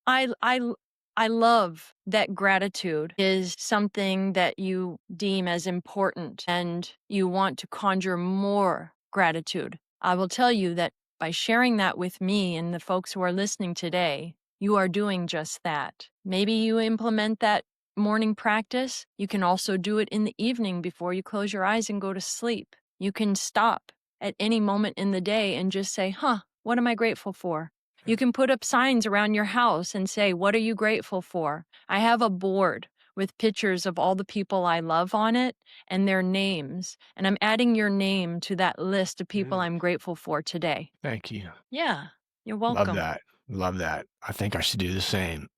I I l I love that gratitude is something that you deem as important and you want to conjure more gratitude. I will tell you that by sharing that with me and the folks who are listening today, you are doing just that. Maybe you implement that morning practice. You can also do it in the evening before you close your eyes and go to sleep. You can stop at any moment in the day and just say, huh, what am I grateful for? You can put up signs around your house and say, what are you grateful for? I have a board with pictures of all the people I love on it and their names. And I'm adding your name to that list of people Mm, I'm grateful for today. thank you. Yeah, you're Love welcome. that. Love that. I think I should do the same.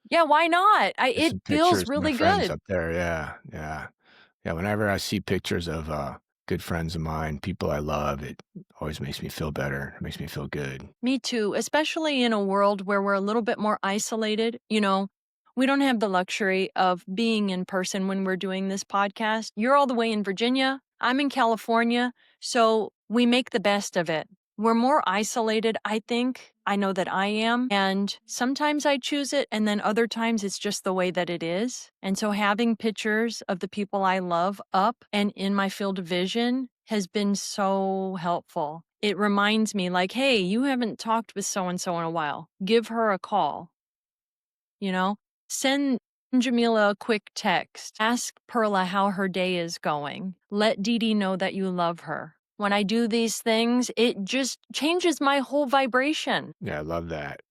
Yeah, why not? There's It some pictures feels of my really friends good. up there. Yeah, yeah. Yeah, whenever I see pictures of, good friends of mine, people I love, it always makes me feel better. It makes me feel good. Me too, especially in a world where we're a little bit more isolated. We don't have the luxury of being in person when we're doing this podcast. You're all the way in Virginia. I'm in California. So we make the best of it. We're more isolated, I think. I know that I am. And sometimes I choose it. And then other times it's just the way that it is. And so having pictures of the people I love up and in my field of vision has been so helpful. It reminds me, like, hey, you haven't talked with so and so in a while. Give her a call, you know? Send Jamila a quick text. Ask Perla how her day is going. Let Dee Dee know that you love her. When I do these things, it just changes my whole vibration. Yeah, I love that.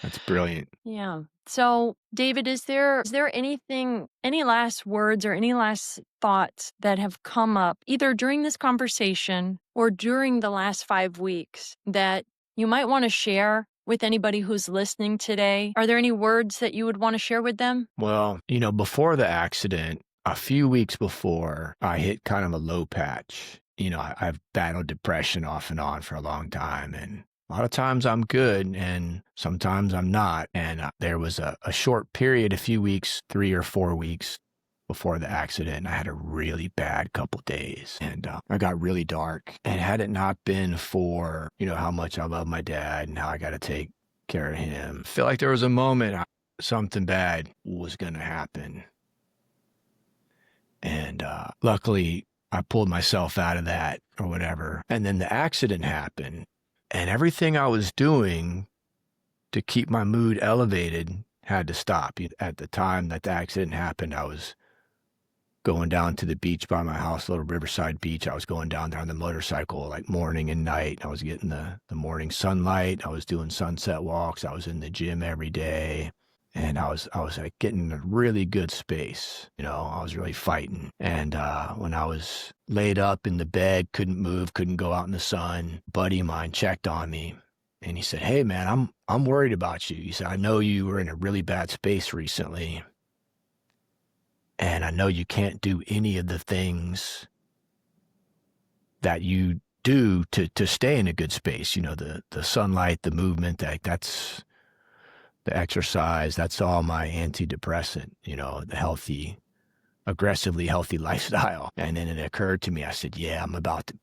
That's brilliant. Yeah. So, David, is there anything, any last words or any last thoughts that have come up either during this conversation or during the last 5 weeks that you might want to share with anybody who's listening today? Are there any words that you would want to share with them? Well, before the accident, a few weeks before, I hit kind of a low patch. I've battled depression off and on for a long time, and a lot of times I'm good, and sometimes I'm not. And there was a short period, a few weeks, 3 or 4 weeks before the accident. I had a really bad couple days, and I got really dark. And had it not been for, how much I love my dad and how I got to take care of him, I feel like there was a moment something bad was going to happen. And luckily, I pulled myself out of that or whatever. And then the accident happened. And everything I was doing to keep my mood elevated had to stop. At the time that the accident happened, I was going down to the beach by my house, little riverside beach. I was going down there on the motorcycle like morning and night. I was getting the morning sunlight. I was doing sunset walks. I was in the gym every day. And I was like getting in a really good space. I was really fighting. And when I was laid up in the bed, couldn't move, couldn't go out in the sun, a buddy of mine checked on me. And he said, "Hey man, I'm worried about you." He said, "I know you were in a really bad space recently. And I know you can't do any of the things that you do to stay in a good space. The sunlight, the movement, that's the exercise, that's all my antidepressant, the healthy, aggressively healthy lifestyle." And then it occurred to me, I said, yeah, I'm about to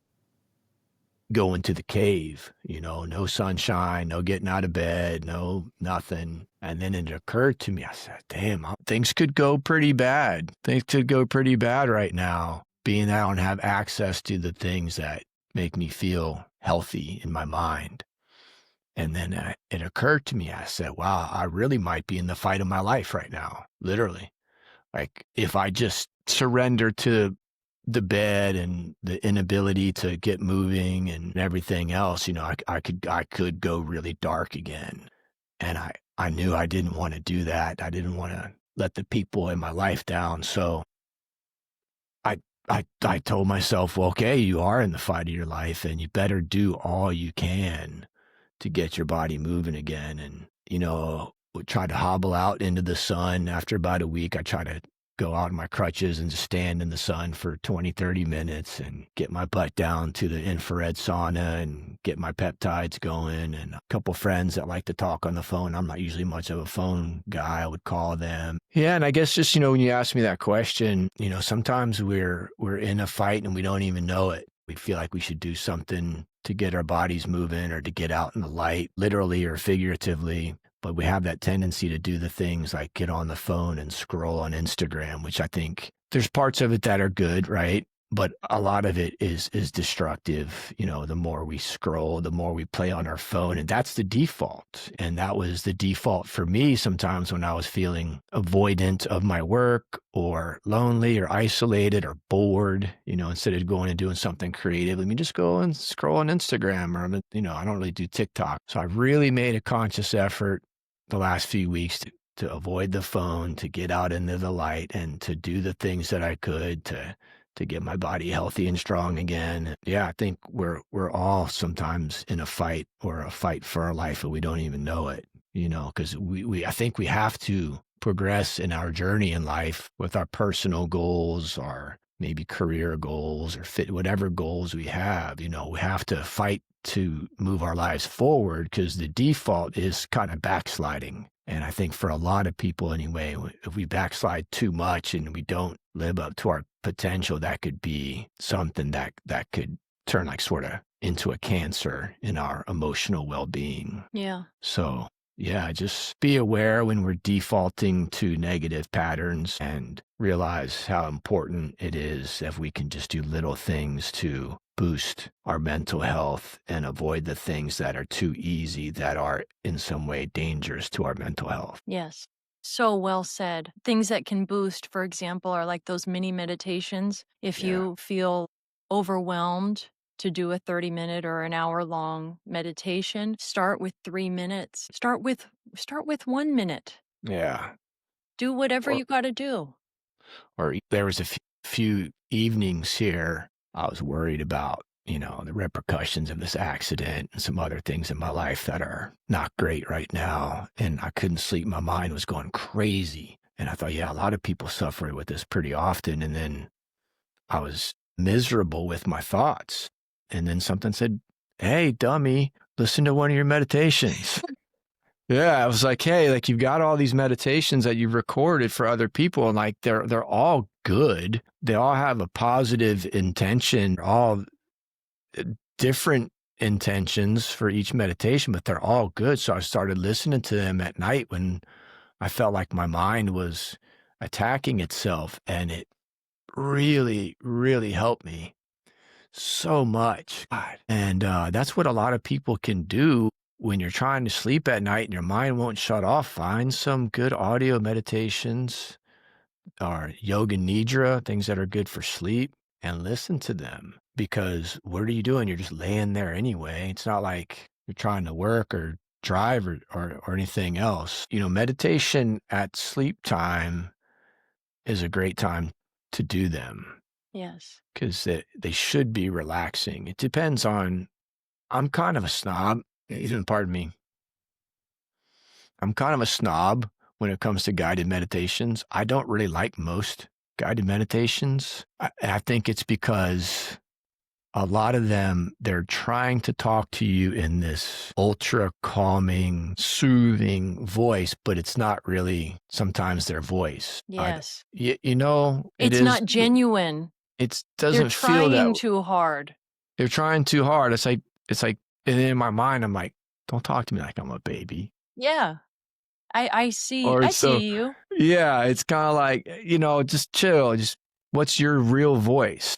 go into the cave, no sunshine, no getting out of bed, no nothing. And then it occurred to me, I said, damn, things could go pretty bad. Things could go pretty bad right now, being that I don't have access to the things that make me feel healthy in my mind. And then it occurred to me, I said, wow, I really might be in the fight of my life right now, literally. Like if I just surrender to the bed and the inability to get moving and everything else, I could go really dark again. And I knew I didn't want to do that. I didn't want to let the people in my life down. So I, I told myself, well, okay, you are in the fight of your life and you better do all you can to get your body moving again. And, we tried to hobble out into the sun. After about a week, I tried to go out on my crutches and just stand in the sun for 20, 30 minutes and get my butt down to the infrared sauna and get my peptides going. And a couple friends that like to talk on the phone. I'm not usually much of a phone guy. I would call them. Yeah. And I guess just, when you ask me that question, sometimes we're in a fight and we don't even know it. We feel like we should do something to get our bodies moving or to get out in the light, literally or figuratively. But we have that tendency to do the things like get on the phone and scroll on Instagram, which I think there's parts of it that are good, right? But a lot of it is destructive. You know, the more we scroll, the more we play on our phone, and that's the default. And that was the default for me sometimes when I was feeling avoidant of my work or lonely or isolated or bored, you know, instead of going and doing something creative, let me just go and scroll on Instagram or, you know, I don't really do TikTok. So I really made a conscious effort the last few weeks to avoid the phone, to get out into the light and to do the things that I could to get my body healthy and strong again. Yeah, I think we're all sometimes in a fight or a fight for our life and we don't even know it, you know, because I think we have to progress in our journey in life with our personal goals, our maybe career goals or fit whatever goals we have. You know, we have to fight to move our lives forward because the default is kind of backsliding. And I think for a lot of people anyway, if we backslide too much and we don't live up to our potential, that could be something that could turn like sort of into a cancer in our emotional well-being. Yeah. So yeah, just be aware when we're defaulting to negative patterns and realize how important it is if we can just do little things to boost our mental health and avoid the things that are too easy that are in some way dangerous to our mental health. Yes. So well said. Things that can boost, for example, are like those mini meditations. If Yeah. you feel overwhelmed to do a 30-minute or an hour-long meditation, start with 3 minutes. Start with 1 minute. Yeah. Do whatever Or you got to do. there was a few evenings here I was worried about, you know, the repercussions of this accident and some other things in my life that are not great right now. And I couldn't sleep. My mind was going crazy. And I thought, yeah, a lot of people suffer with this pretty often. And then I was miserable with my thoughts. And then something said, hey, dummy, listen to one of your meditations. Yeah, I was like, hey, like you've got all these meditations that you've recorded for other people, and like they're all good. They all have a positive intention, all different intentions for each meditation, but they're all good. So I started listening to them at night when I felt like my mind was attacking itself, and it really, really helped me so much. God. And that's what a lot of people can do when you're trying to sleep at night and your mind won't shut off. Find some good audio meditations or yoga nidra, things that are good for sleep, and listen to them. Because what are you doing? You're just laying there anyway. It's not like you're trying to work or drive or anything else. You know, meditation at sleep time is a great time to do them Yes. because they should be relaxing. It depends on, I'm kind of a snob, pardon me. I'm kind of a snob when it comes to guided meditations. I don't really like most guided meditations. I think it's because a lot of them, they're trying to talk to you in this ultra calming, soothing voice, but it's not really sometimes their voice. Yes. You know, It's not genuine. It They're doesn't feel that trying too hard. they're trying too hard. It's like, and in my mind, I'm like, don't talk to me like I'm a baby. Yeah. I see Or I it's so, see you. yeah, it's kind of like, you know, just chill. Just what's your real voice?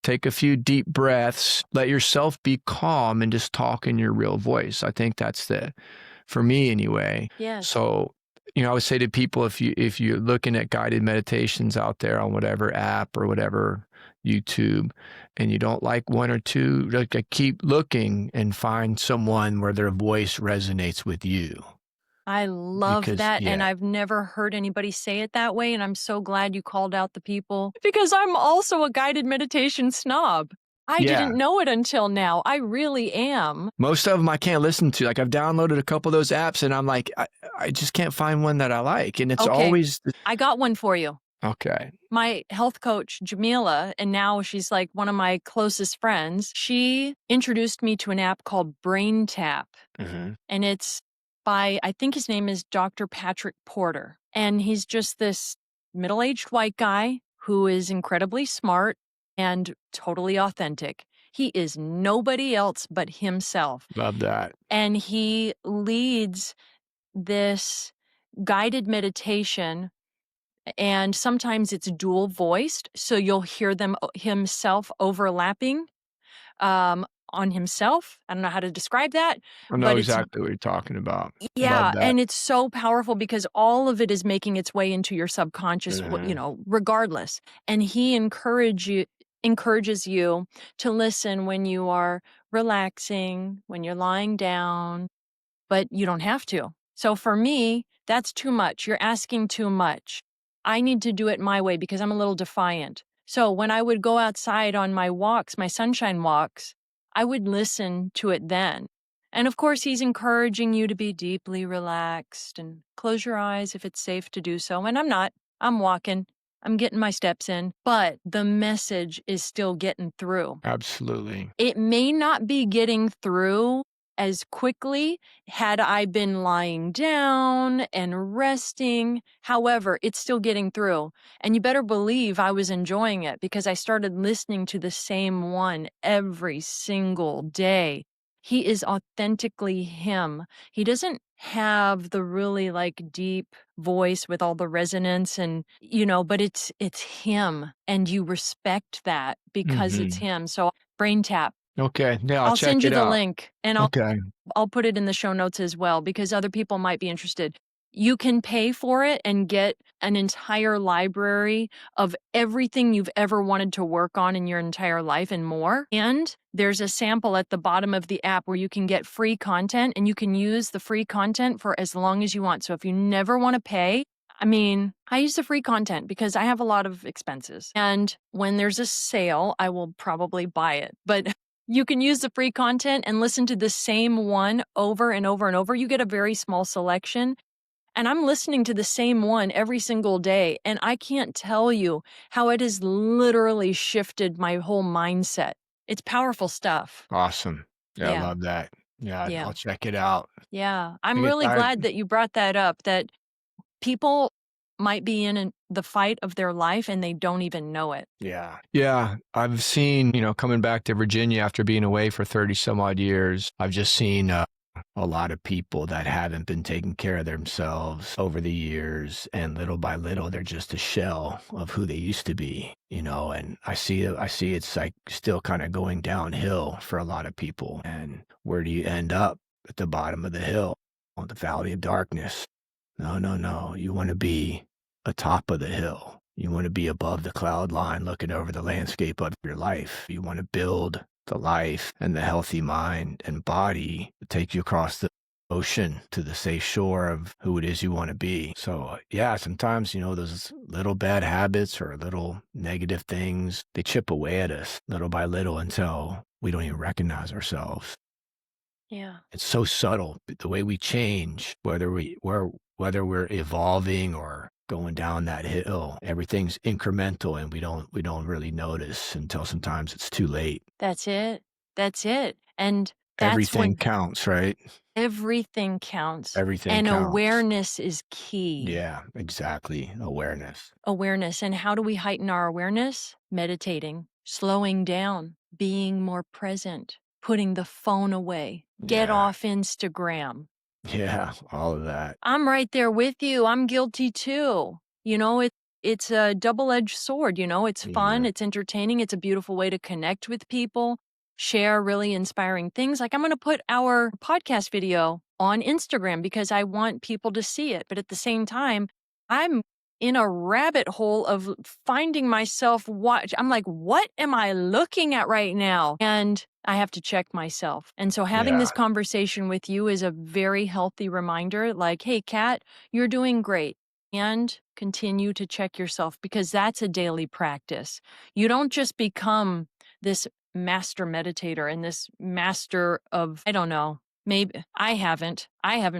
Take a few deep breaths, let yourself be calm and just talk in your real voice. I think that's for me anyway. Yes. So, you know, I would say to people, if you're looking at guided meditations out there on whatever app or whatever YouTube, and you don't like one or two, like keep looking and find someone where their voice resonates with you. I love Because that, and yeah, I've never heard anybody say it that way, and I'm so glad you called out the people because I'm also a guided meditation snob. I yeah. didn't know it until now. I really am. Most of them I can't listen to. Like I've downloaded a couple of those apps, and I'm like, I just can't find one that I like, and it's Okay, always I got one for you. okay. My health coach, Jamila, and now she's like one of my closest friends, she introduced me to an app called Brain Tap. Hmm. And it's by, I think his name is Dr. Patrick Porter. And he's just this middle-aged white guy who is incredibly smart and totally authentic. He is nobody else but himself. Love that. And he leads this guided meditation, and sometimes it's dual voiced, so you'll hear them himself overlapping on himself. I don't know how to describe that, I know but it's exactly what you're talking about. Love yeah, that. and it's so powerful because all of it is making its way into your subconscious, Mhm. regardless. And he encourages you to listen when you are relaxing, when you're lying down, but you don't have to. So for me, that's too much. You're asking too much. I need to do it my way because I'm a little defiant. So when I would go outside on my walks, my sunshine walks, I would listen to it then. And of course, he's encouraging you to be deeply relaxed and close your eyes if it's safe to do so. And I'm not, I'm walking, I'm getting my steps in, but the message is still getting through. Absolutely. It may not be getting through as quickly had I been lying down and resting. However, it's still getting through. And you better believe I was enjoying it because I started listening to the same one every single day. He is authentically him. He doesn't have the really like deep voice with all the resonance and but it's him, and you respect that because it's Mhm. him. So brain tap. Okay, yeah, I'll I'll check send you it the out. link, and Okay. I'll put it in the show notes as well because other people might be interested. You can pay for it and get an entire library of everything you've ever wanted to work on in your entire life and more. And there's a sample at the bottom of the app where you can get free content, and you can use the free content for as long as you want. So if you never want to pay, I mean, I use the free content because I have a lot of expenses. And when there's a sale, I will probably buy it. But you can use the free content and listen to the same one over and over and over. You get a very small selection. And I'm listening to the same one every single day. And I can't tell you how it has literally shifted my whole mindset. It's powerful stuff. Awesome. Yeah, I Yeah. love that. Yeah, Yeah. I'll check it out. Yeah. I I'm get really tired. glad that you brought that up, that people might be in the fight of their life and they don't even know it. Yeah. Yeah, I've seen, coming back to Virginia after being away for 30 some odd years, I've just seen a lot of people that haven't been taking care of themselves over the years, and little by little they're just a shell of who they used to be, and I see it's like still kind of going downhill for a lot of people. And where do you end up? At the bottom of the hill, on the valley of darkness. No, no, no. You want to be atop of the hill. You want to be above the cloud line looking over the landscape of your life. You want to build the life and the healthy mind and body to take you across the ocean to the safe shore of who it is you want to be. So, yeah, sometimes, those little bad habits or little negative things, they chip away at us little by little until we don't even recognize ourselves. Yeah. It's so subtle, the way we change, whether we're evolving or going down that hill. Everything's incremental, and we don't really notice until sometimes it's too late. That's it. That's it. And that's Everything when counts, right? everything counts. Everything And counts. awareness is key. Yeah, exactly. Awareness. Awareness. And how do we heighten our awareness? Meditating, slowing down, being more present, putting the phone away, get Yeah. off Instagram. Yeah, all of that. I'm right there with you. I'm guilty too. It's a double-edged sword, it's fun, Yeah. it's entertaining, it's a beautiful way to connect with people, share really inspiring things. Like I'm going to put our podcast video on Instagram because I want people to see it. But at the same time, I'm in a rabbit hole of finding myself I'm like, what am I looking at right now? And I have to check myself. And so having Yeah. this conversation with you is a very healthy reminder like, hey, Kat, you're doing great. And continue to check yourself because that's a daily practice. You don't just become this master meditator and this master of, I don't know, maybe I haven't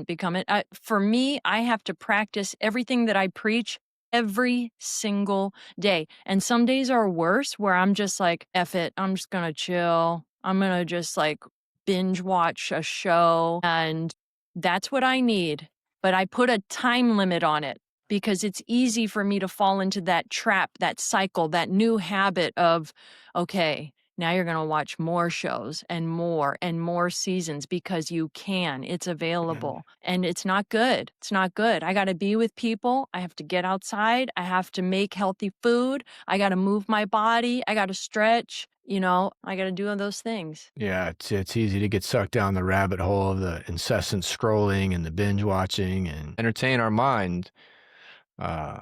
become it. For me, I have to practice everything that I preach every single day. And some days are worse where I'm just like, F it, I'm just going to chill. I'm going to just like binge watch a show. And that's what I need. But I put a time limit on it because it's easy for me to fall into that trap, that cycle, that new habit of, okay, Now you're going to watch more shows and more seasons because you can. It's available and it's not good. It's not good. I got to be with people. I have to get outside. I have to make healthy food. I got to move my body. I got to stretch. I got to do all those things. Yeah, it's easy to get sucked down the rabbit hole of the incessant scrolling and the binge watching and entertain our mind. Uh,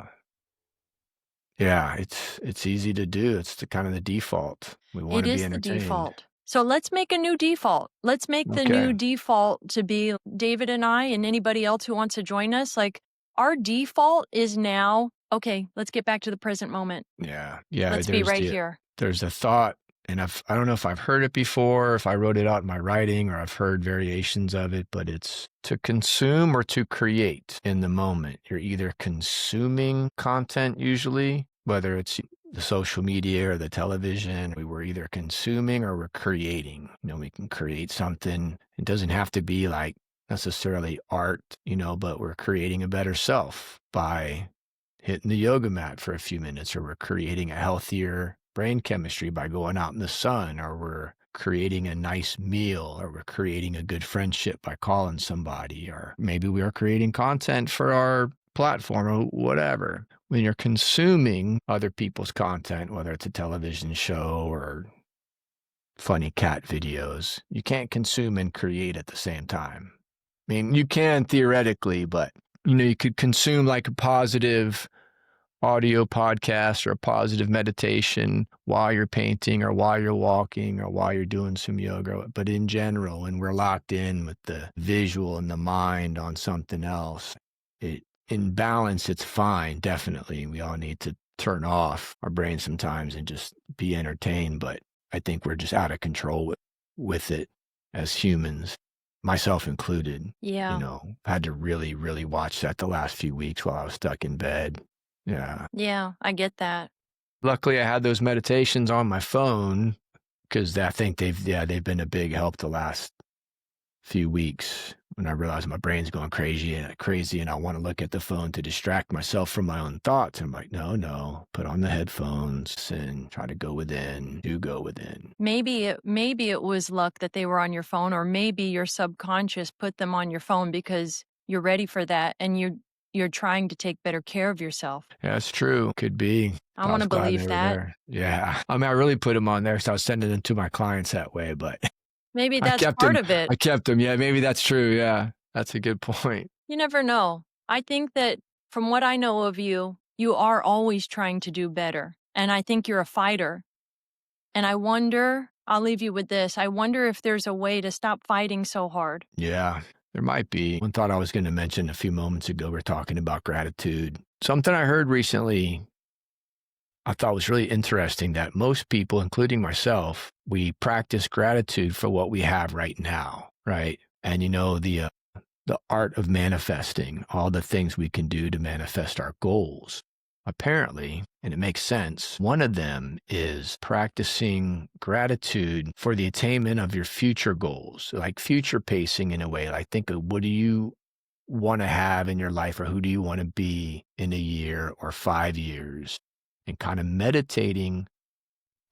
yeah, it's easy to do. It's the kind of the default. We want It to be is the entertained. default. So let's make a new default. Let's make the Okay. new default to be David and I and anybody else who wants to join us. Like our default is now, okay, let's get back to the present moment. Yeah. Yeah, Let's be right here. there's a thought, and I don't know if I've heard it before, if I wrote it out in my writing, or I've heard variations of it, but it's to consume or to create in the moment. You're either consuming content usually, whether it's the social media or the television. We were either consuming or we're creating. We can create something. It doesn't have to be like necessarily art, but we're creating a better self by hitting the yoga mat for a few minutes, or we're creating a healthier brain chemistry by going out in the sun, or we're creating a nice meal, or we're creating a good friendship by calling somebody, or maybe we are creating content for our platform or whatever. When you're consuming other people's content, whether it's a television show or funny cat videos, you can't consume and create at the same time. I mean, you can theoretically, but you could consume like a positive audio podcast or a positive meditation while you're painting or while you're walking or while you're doing some yoga. But in general, when we're locked in with the visual and the mind on something else, in balance, it's fine. Definitely. We all need to turn off our brain sometimes and just be entertained. But I think we're just out of control with it as humans, myself included. Yeah. Had to really, really watch that the last few weeks while I was stuck in bed. Yeah. Yeah, I get that. Luckily, I had those meditations on my phone because I think they've been a big help the last few weeks when I realized my brain's going crazy and I want to look at the phone to distract myself from my own thoughts. I'm like, no, put on the headphones and try to go within. Maybe it was luck that they were on your phone, or maybe your subconscious put them on your phone because you're ready for that and you're trying to take better care of yourself. Yeah, that's true. Could be. I I want was to glad they believe were that. there. Yeah. I mean, I really put them on there because I was sending them to my clients that way, but Maybe I that's kept part them. of it. I kept them. Yeah, maybe that's true. Yeah, that's a good point. You never know. I think that from what I know of you, you are always trying to do better. And I think you're a fighter. And I wonder, I'll leave you with this. I wonder if there's a way to stop fighting so hard. Yeah, there might be. One thought I was going to mention a few moments ago, we're talking about gratitude. Something I heard recently I thought was really interesting, that most people, including myself, we practice gratitude for what we have right now, right? And the art of manifesting, all the things we can do to manifest our goals. Apparently, and it makes sense, one of them is practicing gratitude for the attainment of your future goals, like future pacing in a way. Like think of what do you want to have in your life, or who do you want to be in a year or 5 years, and kind of meditating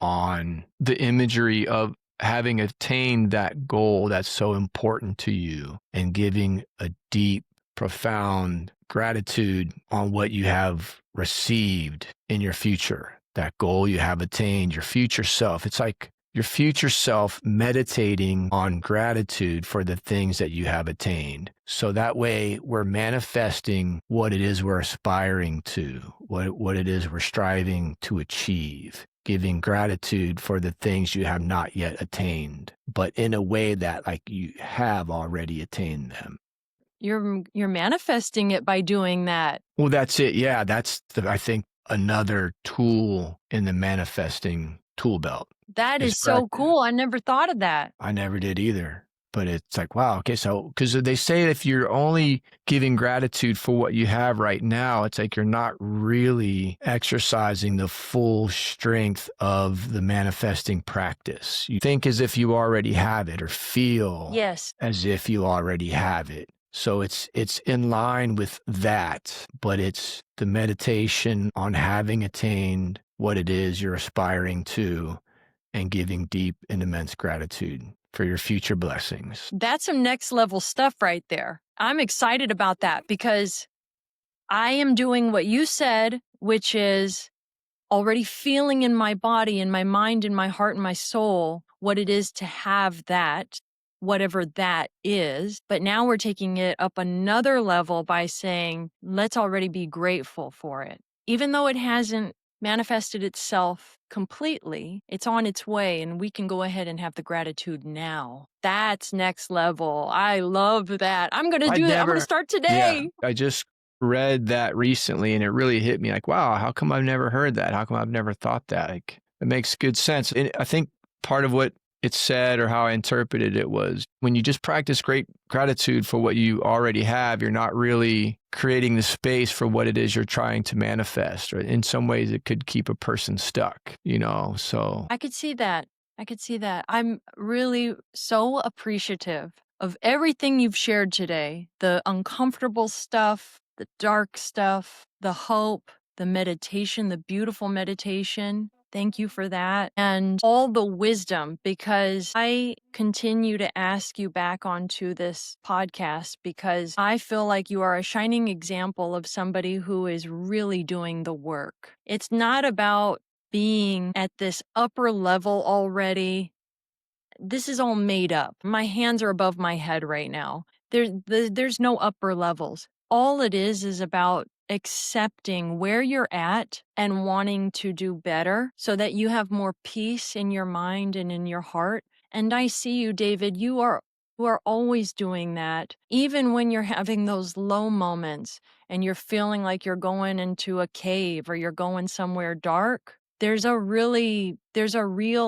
on the imagery of having attained that goal that's so important to you, and giving a deep, profound gratitude on what you have received in your future, that goal you have attained, your future self. It's like your future self meditating on gratitude for the things that you have attained. So that way we're manifesting what it is we're aspiring to, what it is we're striving to achieve, giving gratitude for the things you have not yet attained, but in a way that like you have already attained them. You're manifesting it by doing that. Well, that's it. Yeah, that's I think another tool in the manifesting tool belt. That Is is so practice. cool. I never thought of that. I never did either. But it's like, wow, okay, so because they say if you're only giving gratitude for what you have right now, it's like you're not really exercising the full strength of the manifesting practice. You think as if you already have it, or feel Yes. as if you already have it. So it's in line with that, but it's the meditation on having attained what it is you're aspiring to, and giving deep and immense gratitude for your future blessings. That's some next level stuff right there. I'm excited about that because I am doing what you said, which is already feeling in my body, in my mind, in my heart, and my soul what it is to have that, whatever that is. But now we're taking it up another level by saying, let's already be grateful for it. Even though it hasn't manifested itself completely, it's on its way, and we can go ahead and have the gratitude now. That's next level. I love that. I'm going to I'd do that. I'm going to never, start yeah, today. I just read that recently and it really hit me like, wow, how come I've never heard that? How come I've never thought that? Like, it makes good sense. And I think part of what it said or how I interpreted it was when you just practice great gratitude for what you already have, you're not really creating the space for what it is you're trying to manifest. Or in some ways, it could keep a person stuck, you know? So I could see that. I could see that. I'm really so appreciative of everything you've shared today, the uncomfortable stuff, the dark stuff, the hope, the meditation, the beautiful meditation. Thank you for that. And all the wisdom, because I continue to ask you back onto this podcast because I feel like you are a shining example of somebody who is really doing the work. It's not about being at this upper level already. This is all made up. My hands are above my head right now. There's no upper levels. All it is about accepting where you're at and wanting to do better so that you have more peace in your mind and in your heart. And I see you, David. You are always doing that. Even when you're having those low moments and you're feeling like you're going into a cave or you're going somewhere dark, there's a real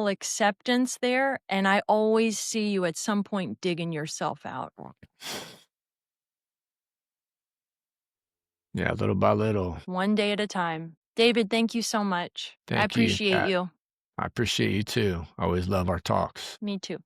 acceptance there, and I always see you at some point digging yourself out. yeah, little by little. One day at a time. David, thank you so much. I Thank you. appreciate you. I appreciate you too. I always love our talks. Me too.